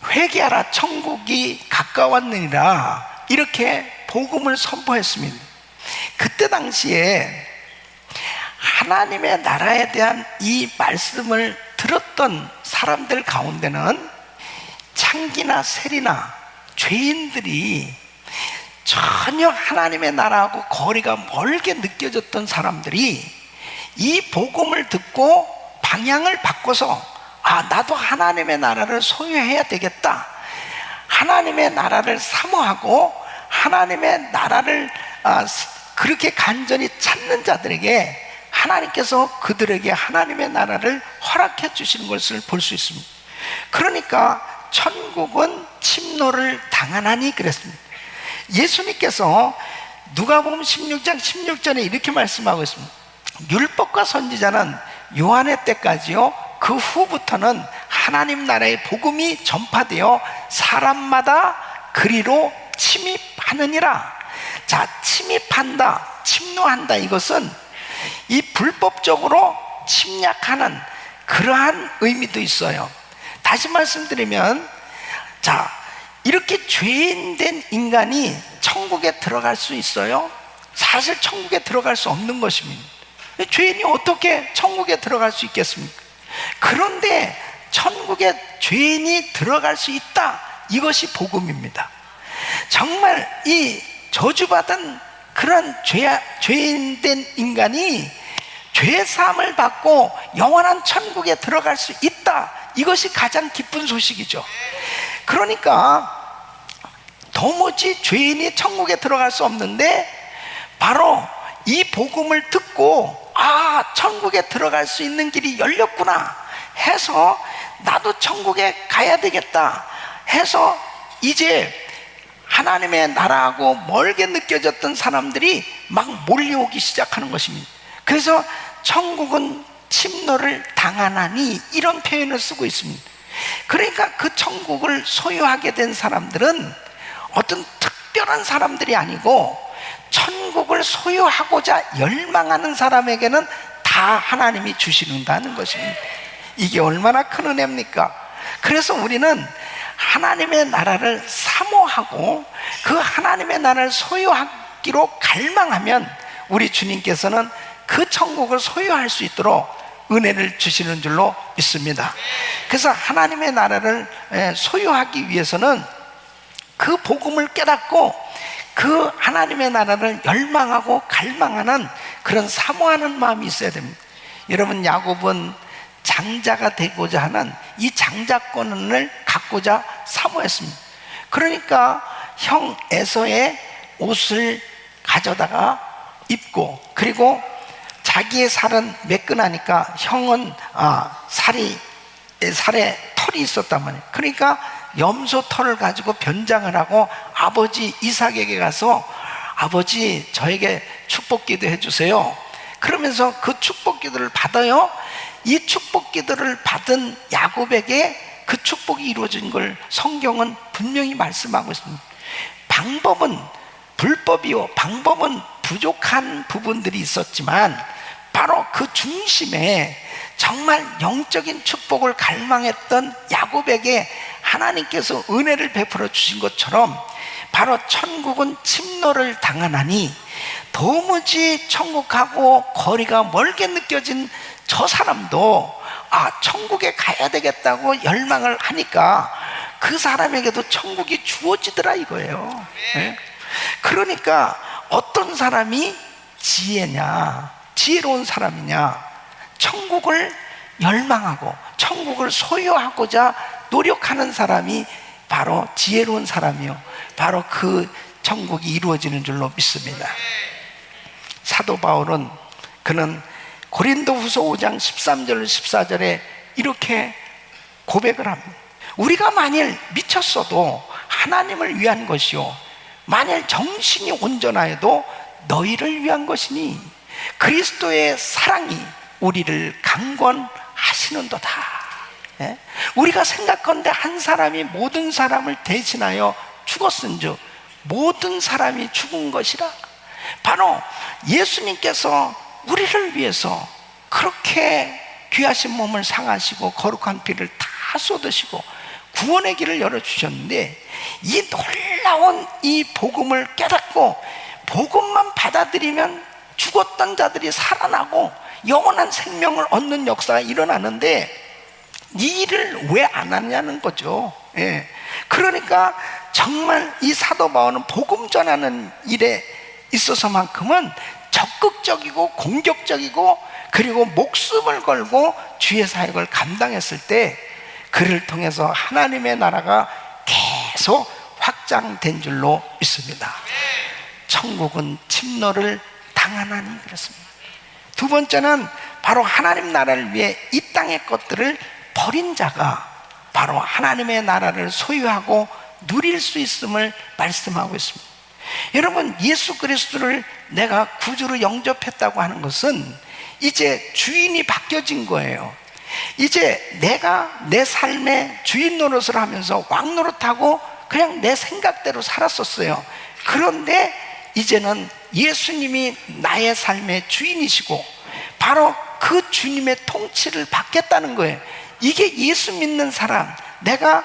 회개하라 천국이 가까웠느니라 이렇게 복음을 선포했습니다. 그때 당시에 하나님의 나라에 대한 이 말씀을 들었던 사람들 가운데는 창기나 세리나 죄인들이 전혀 하나님의 나라하고 거리가 멀게 느껴졌던 사람들이 이 복음을 듣고 방향을 바꿔서 나도 하나님의 나라를 소유해야 되겠다, 하나님의 나라를 사모하고 하나님의 나라를 그렇게 간절히 찾는 자들에게 하나님께서 그들에게 하나님의 나라를 허락해 주시는 것을 볼 수 있습니다. 그러니까 천국은 침노를 당하나니 그랬습니다. 예수님께서 누가복음 16장 16절에 이렇게 말씀하고 있습니다. 율법과 선지자는 요한의 때까지요, 그 후부터는 하나님 나라의 복음이 전파되어 사람마다 그리로 침입하느니라. 자, 침입한다, 침노한다, 이것은 이 불법적으로 침략하는 그러한 의미도 있어요. 다시 말씀드리면, 자, 이렇게 죄인된 인간이 천국에 들어갈 수 있어요? 사실 천국에 들어갈 수 없는 것입니다. 죄인이 어떻게 천국에 들어갈 수 있겠습니까? 그런데 천국에 죄인이 들어갈 수 있다, 이것이 복음입니다. 정말 이 저주받은 그런 죄인된 인간이 죄사함을 받고 영원한 천국에 들어갈 수 있다, 이것이 가장 기쁜 소식이죠. 그러니까 도무지 죄인이 천국에 들어갈 수 없는데 바로 이 복음을 듣고 천국에 들어갈 수 있는 길이 열렸구나 해서 나도 천국에 가야 되겠다 해서 이제 하나님의 나라하고 멀게 느껴졌던 사람들이 막 몰려오기 시작하는 것입니다. 그래서 천국은 침노를 당하나니 이런 표현을 쓰고 있습니다. 그러니까 그 천국을 소유하게 된 사람들은 어떤 특별한 사람들이 아니고 천국을 소유하고자 열망하는 사람에게는 다 하나님이 주시는다는 것입니다. 이게 얼마나 큰 은혜입니까? 그래서 우리는 하나님의 나라를 사모하고 그 하나님의 나라를 소유하기로 갈망하면 우리 주님께서는 그 천국을 소유할 수 있도록 은혜를 주시는 줄로 믿습니다. 그래서 하나님의 나라를 소유하기 위해서는 그 복음을 깨닫고 그 하나님의 나라를 열망하고 갈망하는 그런 사모하는 마음이 있어야 됩니다. 여러분, 야곱은 장자가 되고자 하는 이 장자권을 갖고자 사모했습니다. 그러니까 형 에서의 옷을 가져다가 입고, 그리고 자기의 살은 매끈하니까 형은 살에 털이 있었단 말이에요. 그러니까 염소 털을 가지고 변장을 하고 아버지 이삭에게 가서 아버지 저에게 축복기도 해주세요. 그러면서 그 축복기도를 받아요. 이 축복기도를 받은 야곱에게 그 축복이 이루어진 걸 성경은 분명히 말씀하고 있습니다. 방법은 불법이요, 방법은 부족한 부분들이 있었지만 바로 그 중심에 정말 영적인 축복을 갈망했던 야곱에게 하나님께서 은혜를 베풀어 주신 것처럼 바로 천국은 침노를 당하나니 도무지 천국하고 거리가 멀게 느껴진 저 사람도 천국에 가야 되겠다고 열망을 하니까 그 사람에게도 천국이 주어지더라 이거예요. 네? 그러니까 어떤 사람이 지혜로운 사람이냐, 천국을 열망하고 천국을 소유하고자 노력하는 사람이 바로 지혜로운 사람이요, 바로 그 천국이 이루어지는 줄로 믿습니다. 사도 바울은 그는 고린도후서 5장 13절 14절에 이렇게 고백을 합니다. 우리가 만일 미쳤어도 하나님을 위한 것이요, 만일 정신이 온전하여도 너희를 위한 것이니 그리스도의 사랑이 우리를 강권하시는도다. 예? 우리가 생각건대 한 사람이 모든 사람을 대신하여 죽었은즉 모든 사람이 죽은 것이라. 바로 예수님께서 우리를 위해서 그렇게 귀하신 몸을 상하시고 거룩한 피를 다 쏟으시고 구원의 길을 열어주셨는데, 이 놀라운 이 복음을 깨닫고 복음만 받아들이면 죽었던 자들이 살아나고 영원한 생명을 얻는 역사가 일어나는데 이 일을 왜 안 하냐는 거죠. 예. 그러니까 정말 이 사도 바울은 복음 전하는 일에 있어서만큼은 적극적이고 공격적이고 그리고 목숨을 걸고 주의 사역을 감당했을 때 그를 통해서 하나님의 나라가 계속 확장된 줄로 믿습니다. 천국은 침노를 당하나니 그렇습니다. 두 번째는 바로 하나님 나라를 위해 이 땅의 것들을 버린 자가 바로 하나님의 나라를 소유하고 누릴 수 있음을 말씀하고 있습니다. 여러분, 예수 그리스도를 내가 구주로 영접했다고 하는 것은 이제 주인이 바뀌어진 거예요. 이제 내가 내 삶의 주인 노릇을 하면서 왕 노릇하고 그냥 내 생각대로 살았었어요. 그런데 이제는 예수님이 나의 삶의 주인이시고 바로 그 주님의 통치를 받겠다는 거예요. 이게 예수 믿는 사람, 내가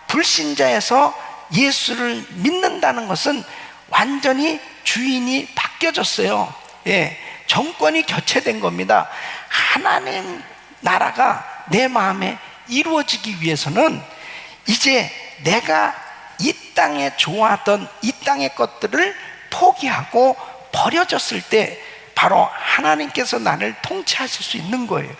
불신자에서 예수를 믿는다는 것은 완전히 주인이 바뀌어졌어요. 예, 정권이 교체된 겁니다. 하나님 나라가 내 마음에 이루어지기 위해서는 이제 내가 이 땅에 좋아하던 이 땅의 것들을 포기하고 버려졌을 때 바로 하나님께서 나를 통치하실 수 있는 거예요.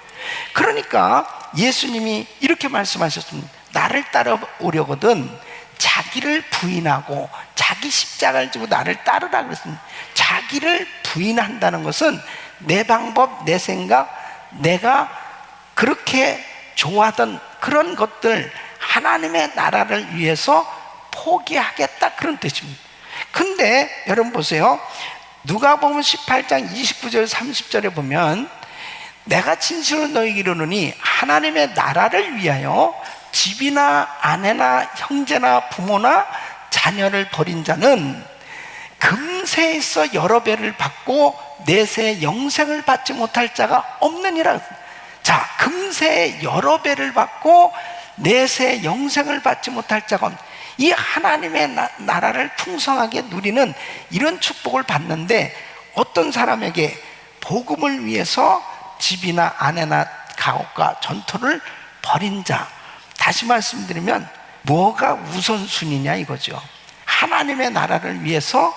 그러니까 예수님이 이렇게 말씀하셨습니다. 나를 따라오려거든 자기를 부인하고 자기 십자가를 지고 나를 따르라 그랬습니다. 자기를 부인한다는 것은 내 방법, 내 생각, 내가 그렇게 좋아하던 그런 것들 하나님의 나라를 위해서 포기하겠다, 그런 뜻입니다. 근데 여러분 보세요. 누가복음 18장 29절 30절에 보면 내가 진실로 너희에게 이르노니 하나님의 나라를 위하여 집이나 아내나 형제나 부모나 자녀를 버린 자는 금세에서 여러 배를 받고 내세 영생을 받지 못할 자가 없느니라. 자, 금세 여러 배를 받고 내세 영생을 받지 못할 자가 없느니라. 이 하나님의 나라를 풍성하게 누리는 이런 축복을 받는데 어떤 사람에게 복음을 위해서 집이나 아내나 가옥과 전토를 벌인 자, 다시 말씀드리면 뭐가 우선순위냐 이거죠. 하나님의 나라를 위해서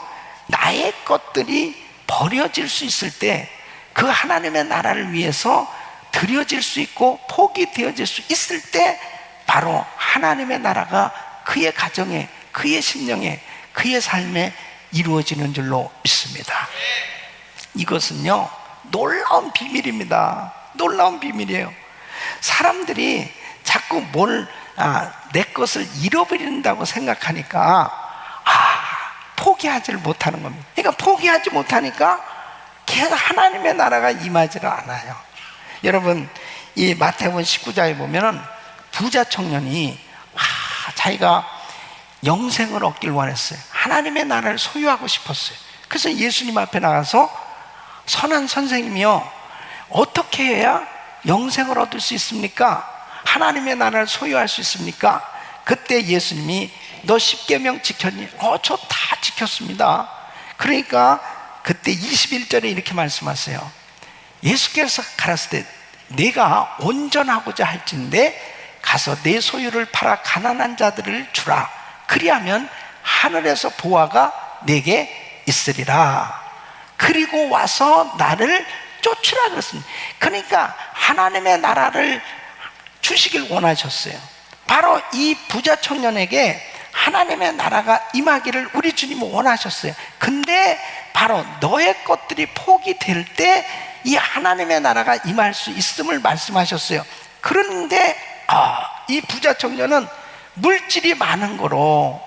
나의 것들이 버려질 수 있을 때 그 하나님의 나라를 위해서 드려질 수 있고 포기되어질 수 있을 때 바로 하나님의 나라가 그의 가정에, 그의 심령에, 그의 삶에 이루어지는 줄로 믿습니다. 이것은요 놀라운 비밀입니다. 놀라운 비밀이에요. 사람들이 자꾸 내 것을 잃어버린다고 생각하니까 포기하지를 못하는 겁니다. 그러니까 포기하지 못하니까 계속 하나님의 나라가 임하지를 않아요. 여러분, 이 마태복음 19장에 보면은 부자 청년이 자기가 영생을 얻길 원했어요. 하나님의 나라를 소유하고 싶었어요. 그래서 예수님 앞에 나가서 선한 선생님이요, 어떻게 해야 영생을 얻을 수 있습니까? 하나님의 나라를 소유할 수 있습니까? 그때 예수님이 너 10계명 지켰니? 저 다 지켰습니다. 그러니까 그때 21절에 이렇게 말씀하세요. 예수께서 가라사대 때 내가 온전하고자 할진대 가서 내 소유를 팔아 가난한 자들을 주라. 그리하면 하늘에서 보화가 내게 있으리라. 그리고 와서 나를 쫓으라 그랬습니다. 그러니까 하나님의 나라를 주시길 원하셨어요. 바로 이 부자 청년에게 하나님의 나라가 임하기를 우리 주님은 원하셨어요. 근데 바로 너의 것들이 포기될 때 이 하나님의 나라가 임할 수 있음을 말씀하셨어요. 그런데 이 부자 청년은 물질이 많은 거로,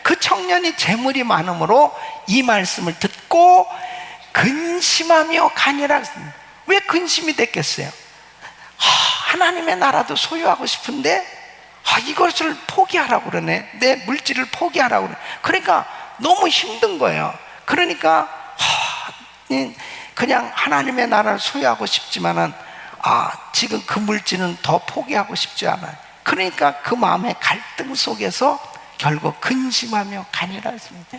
그 청년이 재물이 많으므로 이 말씀을 듣고 근심하며 가니라. 왜 근심이 됐겠어요? 하나님의 나라도 소유하고 싶은데 이것을 포기하라고 그러네. 내 물질을 포기하라고 그러네. 그러니까 너무 힘든 거예요. 그러니까 그냥 하나님의 나라를 소유하고 싶지만은 지금 그 물질은 더 포기하고 싶지 않아요. 그러니까 그 마음의 갈등 속에서 결국 근심하며 가니라 했습니다.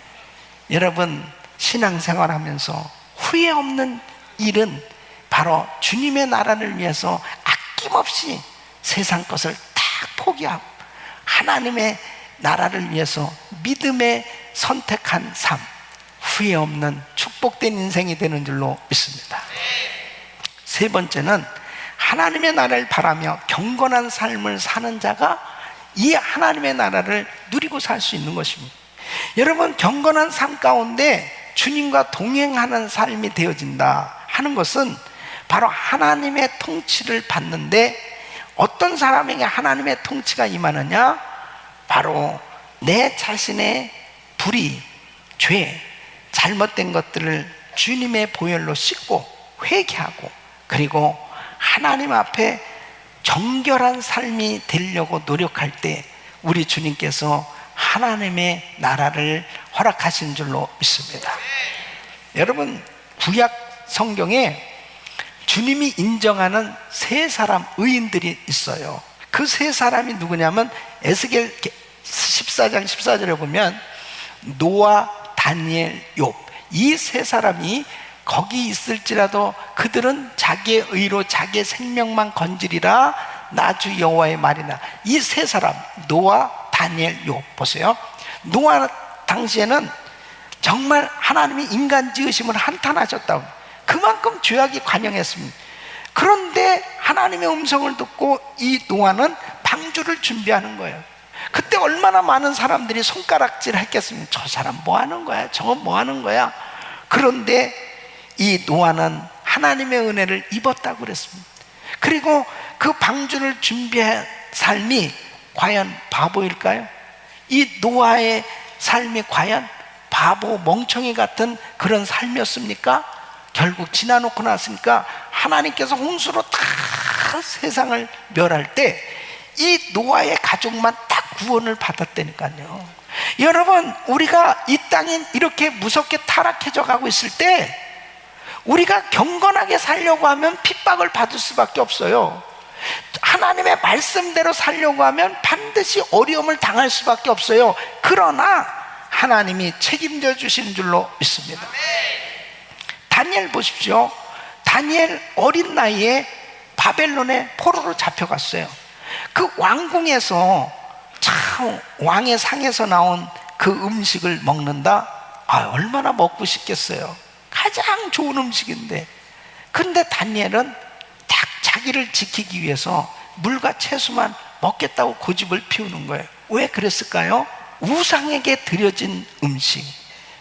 여러분, 신앙생활하면서 후회 없는 일은 바로 주님의 나라를 위해서 아낌없이 세상 것을 다 포기하고 하나님의 나라를 위해서 믿음에 선택한 삶, 후회 없는 축복된 인생이 되는 줄로 믿습니다. 세 번째는 하나님의 나라를 바라며 경건한 삶을 사는 자가 이 하나님의 나라를 누리고 살 수 있는 것입니다. 여러분, 경건한 삶 가운데 주님과 동행하는 삶이 되어진다 하는 것은 바로 하나님의 통치를 받는데, 어떤 사람에게 하나님의 통치가 임하느냐? 바로 내 자신의 불의, 죄, 잘못된 것들을 주님의 보혈로 씻고 회개하고, 그리고 하나님 앞에 정결한 삶이 되려고 노력할 때 우리 주님께서 하나님의 나라를 허락하신 줄로 믿습니다. 여러분, 구약 성경에 주님이 인정하는 세 사람 의인들이 있어요. 그 세 사람이 누구냐면 에스겔 14장 14절에 보면 노아, 다니엘, 욥, 이 세 사람이 거기 있을지라도 그들은 자기의 의로 자기의 생명만 건지리라 나 주 여호와의 말이나. 이 세 사람, 노아, 다니엘, 욥 보세요. 노아 당시에는 정말 하나님이 인간 지으심을 한탄하셨다고, 그만큼 죄악이 관영했습니다. 그런데 하나님의 음성을 듣고 이 노아는 방주를 준비하는 거예요. 그때 얼마나 많은 사람들이 손가락질 했겠습니까? 저 사람 뭐 하는 거야? 저거 뭐 하는 거야? 그런데 이 노아는 하나님의 은혜를 입었다고 그랬습니다. 그리고 그 방주를 준비한 삶이 과연 바보일까요? 이 노아의 삶이 과연 바보, 멍청이 같은 그런 삶이었습니까? 결국 지나놓고 났으니까 하나님께서 홍수로 다 세상을 멸할 때 이 노아의 가족만 딱 구원을 받았다니까요. 여러분, 우리가 이 땅에 이렇게 무섭게 타락해져 가고 있을 때 우리가 경건하게 살려고 하면 핍박을 받을 수밖에 없어요. 하나님의 말씀대로 살려고 하면 반드시 어려움을 당할 수밖에 없어요. 그러나 하나님이 책임져 주시는 줄로 믿습니다. 다니엘 보십시오. 다니엘 어린 나이에 바벨론의 포로로 잡혀갔어요. 그 왕궁에서 참 왕의 상에서 나온 그 음식을 먹는다? 얼마나 먹고 싶겠어요. 가장 좋은 음식인데. 근데 다니엘은 딱 자기를 지키기 위해서 물과 채소만 먹겠다고 고집을 피우는 거예요. 왜 그랬을까요? 우상에게 드려진 음식,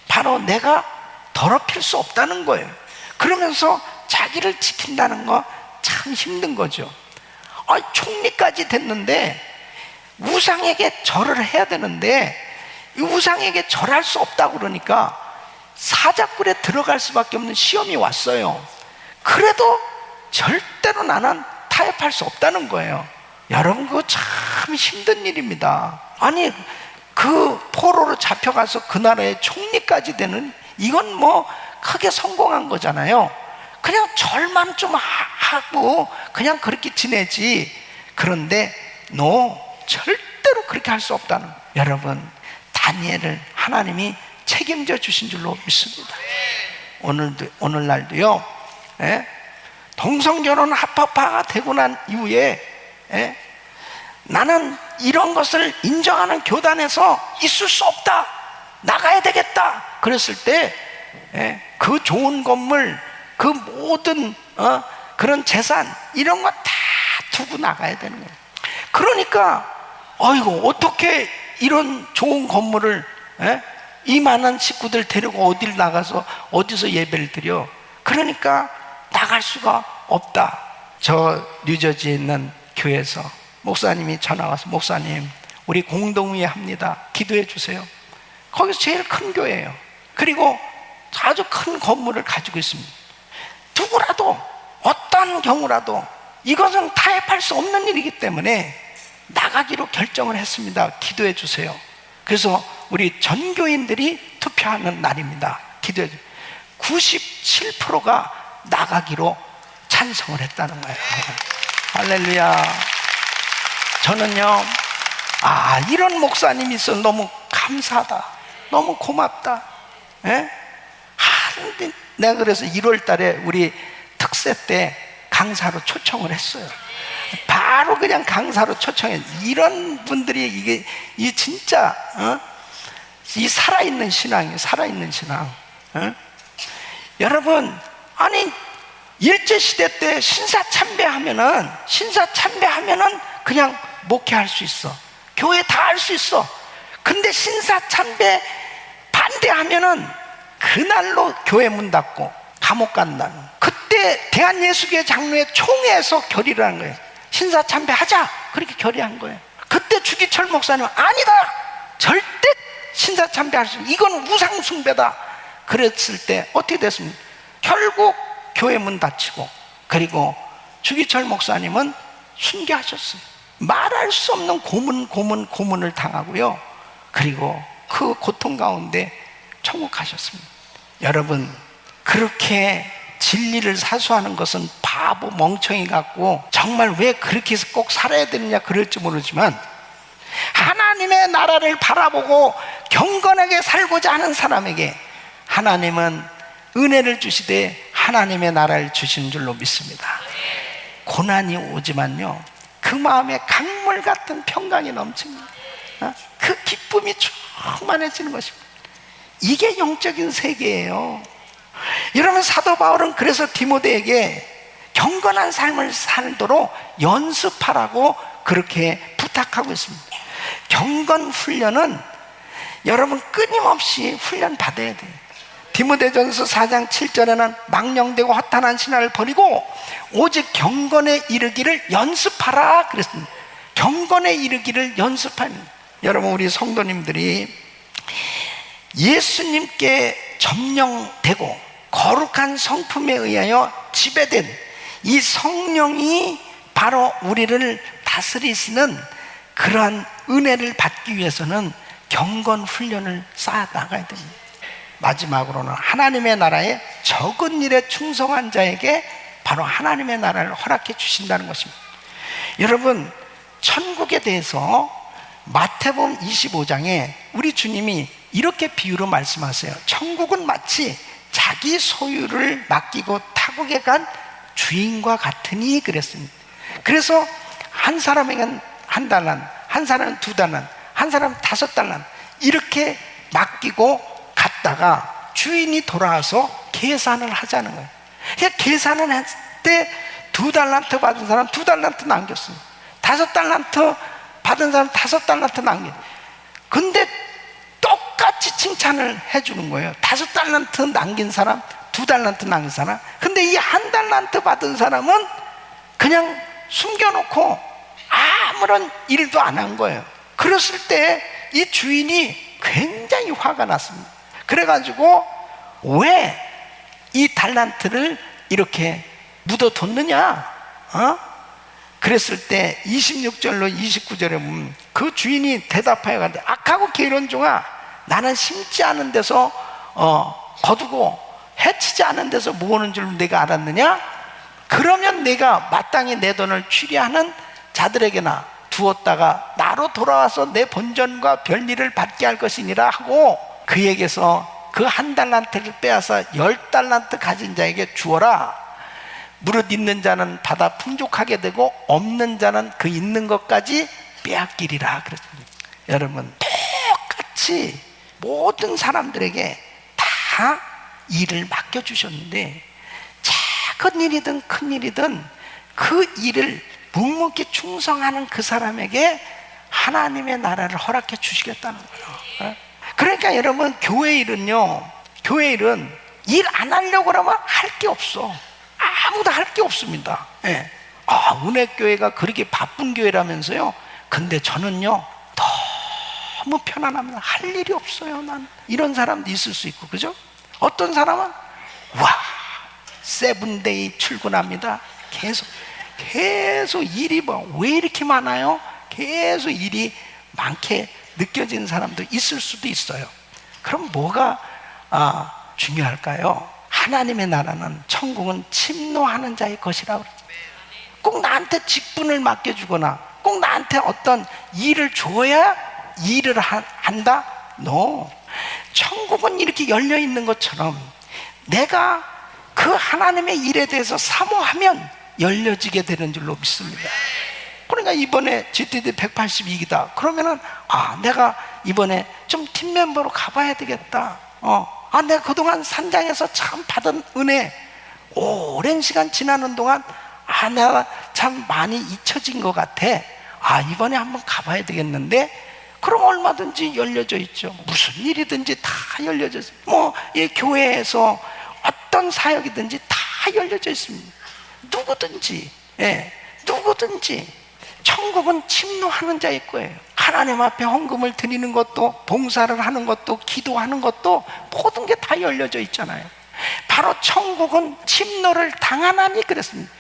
바로 내가 더럽힐 수 없다는 거예요. 그러면서 자기를 지킨다는 거 참 힘든 거죠. 총리까지 됐는데 우상에게 절을 해야 되는데 이 우상에게 절할 수 없다고 그러니까 사자굴에 들어갈 수밖에 없는 시험이 왔어요. 그래도 절대로 나는 타협할 수 없다는 거예요. 여러분, 그거 참 힘든 일입니다. 아니, 그 포로로 잡혀가서 그 나라의 총리까지 되는, 이건 뭐 크게 성공한 거잖아요. 그냥 절만 좀 하고 그냥 그렇게 지내지. 그런데 너 절대로 그렇게 할 수 없다는 거예요. 여러분, 다니엘을 하나님이 책임져 주신 줄로 믿습니다. 오늘날도요, 동성결혼 합법화가 되고 난 이후에 나는 이런 것을 인정하는 교단에서 있을 수 없다, 나가야 되겠다 그랬을 때 그 좋은 건물, 그 모든 그런 재산 이런 거 다 두고 나가야 되는 거예요. 그러니까 어이구, 어떻게 이런 좋은 건물을 이 많은 식구들 데리고 어딜 나가서 어디서 예배를 드려? 그러니까 나갈 수가 없다. 저 뉴저지에 있는 교회에서 목사님이 전화 와서, 목사님 우리 공동회의 합니다, 기도해 주세요. 거기서 제일 큰 교회예요. 그리고 아주 큰 건물을 가지고 있습니다. 누구라도 어떤 경우라도 이것은 타협할 수 없는 일이기 때문에 나가기로 결정을 했습니다. 기도해 주세요. 그래서 우리 전교인들이 투표하는 날입니다. 기도해 주세요. 97%가 나가기로 찬성을 했다는 거예요. 할렐루야. 저는요, 이런 목사님이 있어 너무 감사하다, 너무 고맙다. 근데 내가 그래서 1월 달에 우리 특세 때 강사로 초청을 했어요. 바로 그냥 강사로 초청해. 이런 분들이 이게 진짜 이 살아있는 신앙이에요. 살아있는 신앙. 여러분, 아니 일제시대 때 신사참배하면은 그냥 목회할 수 있어, 교회 다 할 수 있어. 근데 신사참배 반대하면은 그날로 교회 문 닫고 감옥 간다는. 그때 대한예수교회 장로회 총회에서 결의를 한 거예요. 신사참배 하자, 그렇게 결의한 거예요. 그때 주기철 목사님은 아니다, 절대 신사참배 할 수 없어, 이건 우상숭배다 그랬을 때 어떻게 됐습니까? 결국 교회 문 닫히고, 그리고 주기철 목사님은 순교하셨어요. 말할 수 없는 고문을 당하고요. 그리고 그 고통 가운데 천국 가셨습니다. 여러분, 그렇게 진리를 사수하는 것은 바보 멍청이 같고 정말 왜 그렇게 해서 꼭 살아야 되느냐 그럴지 모르지만, 하나님의 나라를 바라보고 경건하게 살고자 하는 사람에게 하나님은 은혜를 주시되 하나님의 나라를 주시는 줄로 믿습니다. 고난이 오지만요, 그 마음에 강물 같은 평강이 넘칩니다. 그 기쁨이 충만해지는 것입니다. 이게 영적인 세계예요. 여러분, 사도 바울은 그래서 디모데에게 경건한 삶을 살도록 연습하라고 그렇게 부탁하고 있습니다. 경건 훈련은 여러분 끊임없이 훈련 받아야 돼요. 디모데전서 4장 7절에는 망령되고 허탄한 신화를 버리고 오직 경건에 이르기를 연습하라 그랬습니다. 경건에 이르기를 연습하는. 여러분, 우리 성도님들이 예수님께 점령되고 거룩한 성품에 의하여 지배된 이 성령이 바로 우리를 다스리시는 그러한 은혜를 받기 위해서는 경건 훈련을 쌓아 나가야 됩니다. 마지막으로는 하나님의 나라에 적은 일에 충성한 자에게 바로 하나님의 나라를 허락해 주신다는 것입니다. 여러분, 천국에 대해서 마태복음 25장에 우리 주님이 이렇게 비유로 말씀하세요. 천국은 마치 자기 소유를 맡기고 타국에 간 주인과 같으니 그랬습니다. 그래서 한 사람에게는 1달란, 한 사람은 2달란, 한 사람은 5달란 이렇게 맡기고 갔다가 주인이 돌아와서 계산을 하자는 거예요. 계산을 했을 때 2달란트 받은 사람 2달란트 남겼어요. 5달란트 받은 사람 5달란트 남겼어요. 근데 똑같이 칭찬을 해주는 거예요. 5달란트 남긴 사람, 2달란트 남긴 사람. 근데 이 1달란트 받은 사람은 그냥 숨겨놓고 아무런 일도 안 한 거예요. 그랬을 때 이 주인이 굉장히 화가 났습니다. 그래가지고 왜 이 달란트를 이렇게 묻어뒀느냐? 그랬을 때 26절로 29절에 보면 그 주인이 대답하여 가는데, 악하고 게으른 종아, 나는 심지 않은 데서 거두고 해치지 않은 데서 모으는 줄 내가 알았느냐? 그러면 내가 마땅히 내 돈을 취리하는 자들에게나 두었다가 나로 돌아와서 내 본전과 별일을 받게 할 것이니라 하고 그에게서 그 1달란트를 빼앗아 10달란트 가진 자에게 주어라. 무릇 있는 자는 받아 풍족하게 되고 없는 자는 그 있는 것까지 빼앗기리라 그랬습니다. 여러분, 똑같이 모든 사람들에게 다 일을 맡겨주셨는데 작은 일이든 큰 일이든 그 일을 묵묵히 충성하는 그 사람에게 하나님의 나라를 허락해 주시겠다는 거예요. 그러니까 여러분, 교회 일은요, 교회 일은 일 안 하려고 그러면 할 게 없어. 아무도 할 게 없습니다. 예. 은혜교회가 그렇게 바쁜 교회라면서요. 근데 저는요 너무 편안합니다. 할 일이 없어요. 난 이런 사람도 있을 수 있고, 그죠? 어떤 사람은 와 세븐데이 출근합니다. 계속 일이 왜 이렇게 많아요? 계속 일이 많게 느껴지는 사람도 있을 수도 있어요. 그럼 뭐가 중요할까요? 하나님의 나라는, 천국은 침노하는 자의 것이라고 그러죠. 꼭 나한테 직분을 맡겨주거나 꼭 나한테 어떤 일을 줘야 일을 한다? No. 천국은 이렇게 열려있는 것처럼 내가 그 하나님의 일에 대해서 사모하면 열려지게 되는 줄로 믿습니다. 그러니까 이번에 GTD 182기다 그러면은 내가 이번에 좀 팀 멤버로 가봐야 되겠다. 내가 그동안 산장에서 참 받은 은혜 오랜 시간 지나는 동안 내가 참 많이 잊혀진 것 같아. 이번에 한번 가봐야 되겠는데, 그럼 얼마든지 열려져 있죠. 무슨 일이든지 다 열려져 있어요. 이 교회에서 어떤 사역이든지 다 열려져 있습니다. 누구든지, 누구든지. 천국은 침노하는 자일 거예요. 하나님 앞에 헌금을 드리는 것도, 봉사를 하는 것도, 기도하는 것도 모든 게 다 열려져 있잖아요. 바로 천국은 침노를 당하나니 그랬습니다.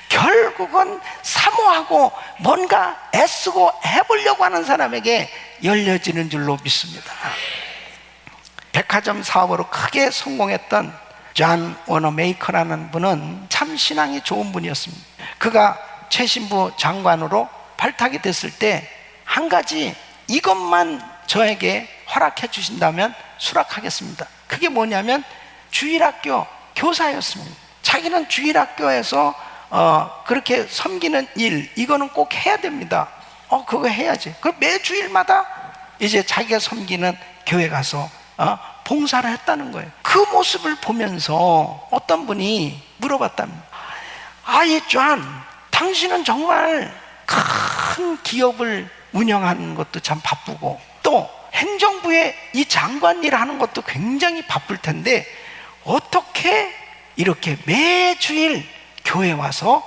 결국은 사모하고 뭔가 애쓰고 해보려고 하는 사람에게 열려지는 줄로 믿습니다. 백화점 사업으로 크게 성공했던 존 워너메이커라는 분은 참 신앙이 좋은 분이었습니다. 그가 최신부 장관으로 발탁이 됐을 때 한 가지, 이것만 저에게 허락해 주신다면 수락하겠습니다. 그게 뭐냐면 주일학교 교사였습니다. 자기는 주일학교에서 그렇게 섬기는 일, 이거는 꼭 해야 됩니다. 그거 해야지. 그 매주일마다 이제 자기가 섬기는 교회 가서 봉사를 했다는 거예요. 그 모습을 보면서 어떤 분이 물어봤답니다. 이 존, 당신은 정말 큰 기업을 운영하는 것도 참 바쁘고 또 행정부의 이 장관 일 하는 것도 굉장히 바쁠 텐데 어떻게 이렇게 매주일 교회 와서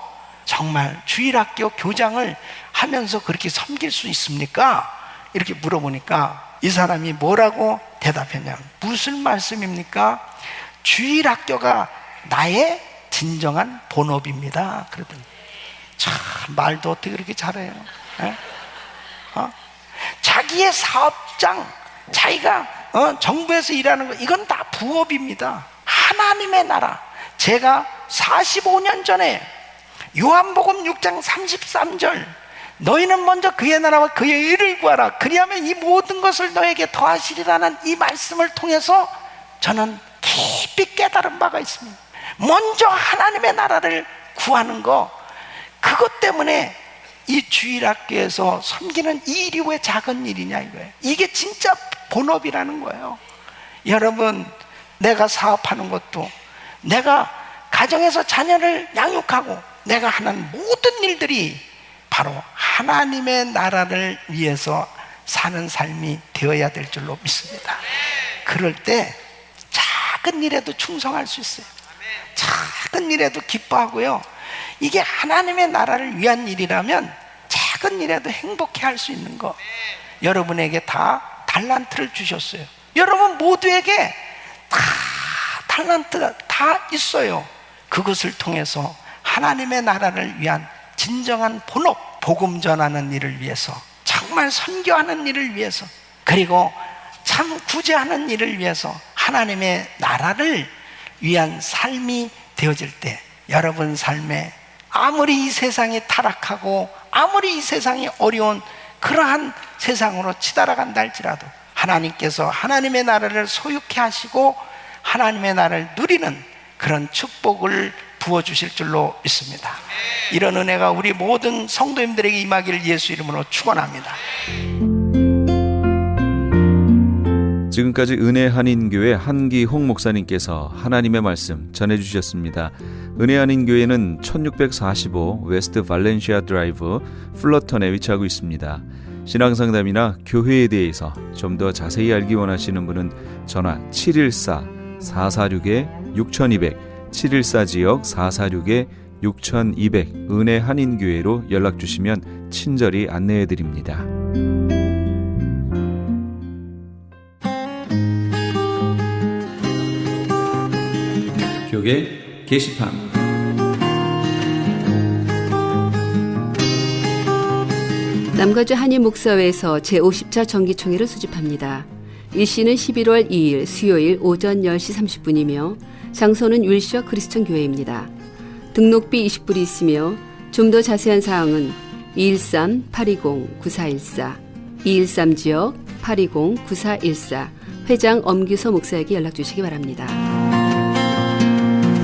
정말 주일학교 교장을 하면서 그렇게 섬길 수 있습니까? 이렇게 물어보니까 이 사람이 뭐라고 대답했냐면, 무슨 말씀입니까? 주일학교가 나의 진정한 본업입니다. 그러더니 참 말도 어떻게 그렇게 잘해요. 자기의 사업장, 자기가 정부에서 일하는 거, 이건 다 부업입니다. 하나님의 나라, 제가 45년 전에 요한복음 6장 33절 너희는 먼저 그의 나라와 그의 의를 구하라 그리하면 이 모든 것을 너에게 더하시리라는 이 말씀을 통해서 저는 깊이 깨달은 바가 있습니다. 먼저 하나님의 나라를 구하는 거, 그것 때문에 이 주일학교에서 섬기는 이 일이 왜 작은 일이냐 이거예요. 이게 진짜 본업이라는 거예요. 여러분, 내가 사업하는 것도, 내가 가정에서 자녀를 양육하고 내가 하는 모든 일들이 바로 하나님의 나라를 위해서 사는 삶이 되어야 될 줄로 믿습니다. 그럴 때 작은 일에도 충성할 수 있어요. 작은 일에도 기뻐하고요. 이게 하나님의 나라를 위한 일이라면 작은 일에도 행복해 할 수 있는 거. 여러분에게 다 달란트를 주셨어요. 여러분 모두에게 다 달란트가 다 있어요. 그것을 통해서 하나님의 나라를 위한 진정한 본업, 복음 전하는 일을 위해서, 정말 선교하는 일을 위해서, 그리고 참 구제하는 일을 위해서 하나님의 나라를 위한 삶이 되어질 때 여러분 삶에 아무리 이 세상이 타락하고 아무리 이 세상이 어려운 그러한 세상으로 치달아간다 할지라도 하나님께서 하나님의 나라를 소유케 하시고 하나님의 나라를 누리는 그런 축복을 부어주실 줄로 믿습니다. 이런 은혜가 우리 모든 성도님들에게 임하기를 예수 이름으로 축원합니다. 지금까지 은혜 한인교회 한기홍 목사님께서 하나님의 말씀 전해주셨습니다. 은혜 한인교회는 1645 웨스트 발렌시아 드라이브 플러턴에 위치하고 있습니다. 신앙상담이나 교회에 대해서 좀 더 자세히 알기 원하시는 분은 전화 714-446-6200 714지역 446-6200 은혜 한인교회로 연락주시면 친절히 안내해드립니다. 교계 게시판 남가주 한인목사회에서 제50차 정기총회를 수집합니다. 일시는 11월 2일 수요일 오전 10시 30분이며 장소는 윌셔 크리스천 교회입니다. 등록비 20불이 있으며 좀 더 자세한 사항은 213-820-9414 213지역 820-9414 회장 엄규서 목사에게 연락주시기 바랍니다.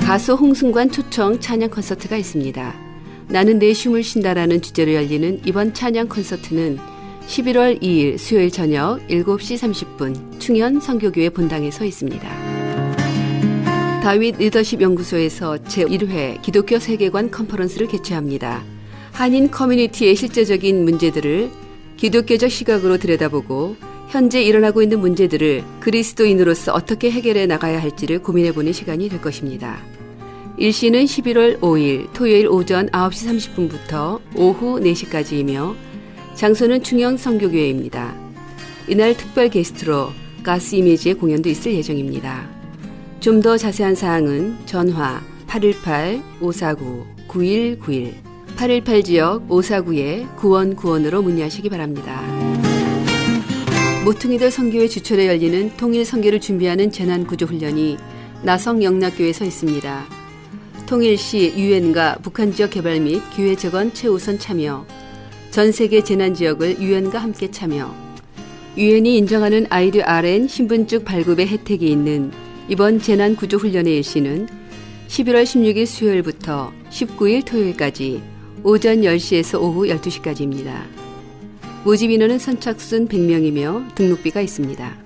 가수 홍승관 초청 찬양 콘서트가 있습니다. 나는 내 춤을 쉰다라는 주제로 열리는 이번 찬양 콘서트는 11월 2일 수요일 저녁 7시 30분 충현 선교교회 본당에서 있습니다. 다윗 리더십 연구소에서 제1회 기독교 세계관 컨퍼런스를 개최합니다. 한인 커뮤니티의 실제적인 문제들을 기독교적 시각으로 들여다보고 현재 일어나고 있는 문제들을 그리스도인으로서 어떻게 해결해 나가야 할지를 고민해보는 시간이 될 것입니다. 일시는 11월 5일 토요일 오전 9시 30분부터 오후 4시까지이며 장소는 충영 선교교회입니다. 이날 특별 게스트로 가스 이미지의 공연도 있을 예정입니다. 좀 더 자세한 사항은 전화 818-549-9191 818지역 549-9191으로 문의하시기 바랍니다. 모퉁이들 선교회 주철에 열리는 통일 선교를 준비하는 재난구조훈련이 나성 영락교회에서 있습니다. 통일시 유엔과 북한 지역 개발 및 기회 재건 최우선 참여, 전 세계 재난지역을 유엔과 함께 참여, 유엔이 인정하는 IDRN 신분증 발급의 혜택이 있는 이번 재난구조훈련의 일시는 11월 16일 수요일부터 19일 토요일까지 오전 10시에서 오후 12시까지입니다. 모집 인원은 선착순 100명이며 등록비가 있습니다.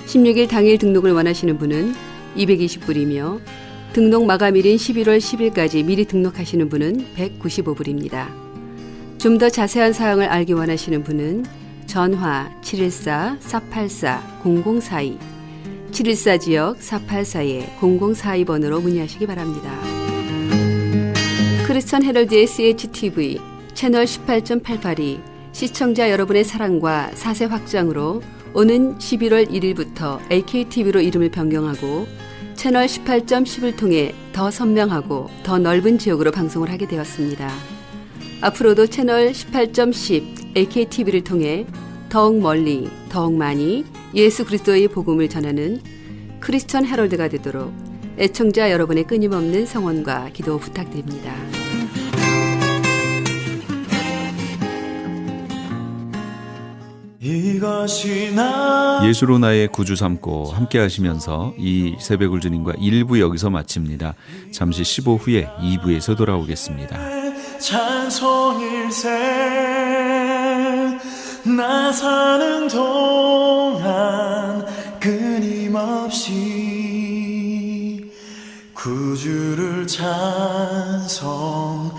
16일 당일 등록을 원하시는 분은 220불이며 등록 마감일인 11월 10일까지 미리 등록하시는 분은 195불입니다. 좀 더 자세한 사항을 알기 원하시는 분은 전화 714-484-0042 714지역 484-0042번으로 문의하시기 바랍니다. 크리스천 헤럴드의 CHTV 채널 18.88이 시청자 여러분의 사랑과 사세 확장으로 오는 11월 1일부터 AKTV로 이름을 변경하고 채널 18.10을 통해 더 선명하고 더 넓은 지역으로 방송을 하게 되었습니다. 앞으로도 채널 18.10 AKTV를 통해 더욱 멀리, 더욱 많이 예수 그리스도의 복음을 전하는 크리스천 헤럴드가 되도록 애청자 여러분의 끊임없는 성원과 기도 부탁드립니다. 예수로 나의 구주 삼고 함께 하시면서 이 새벽을 주님과 1부 여기서 마칩니다. 잠시 15 후에 2부에서 돌아오겠습니다. 찬송일세 나 사는 동안 끊임없이 구주를 찬송하리로다.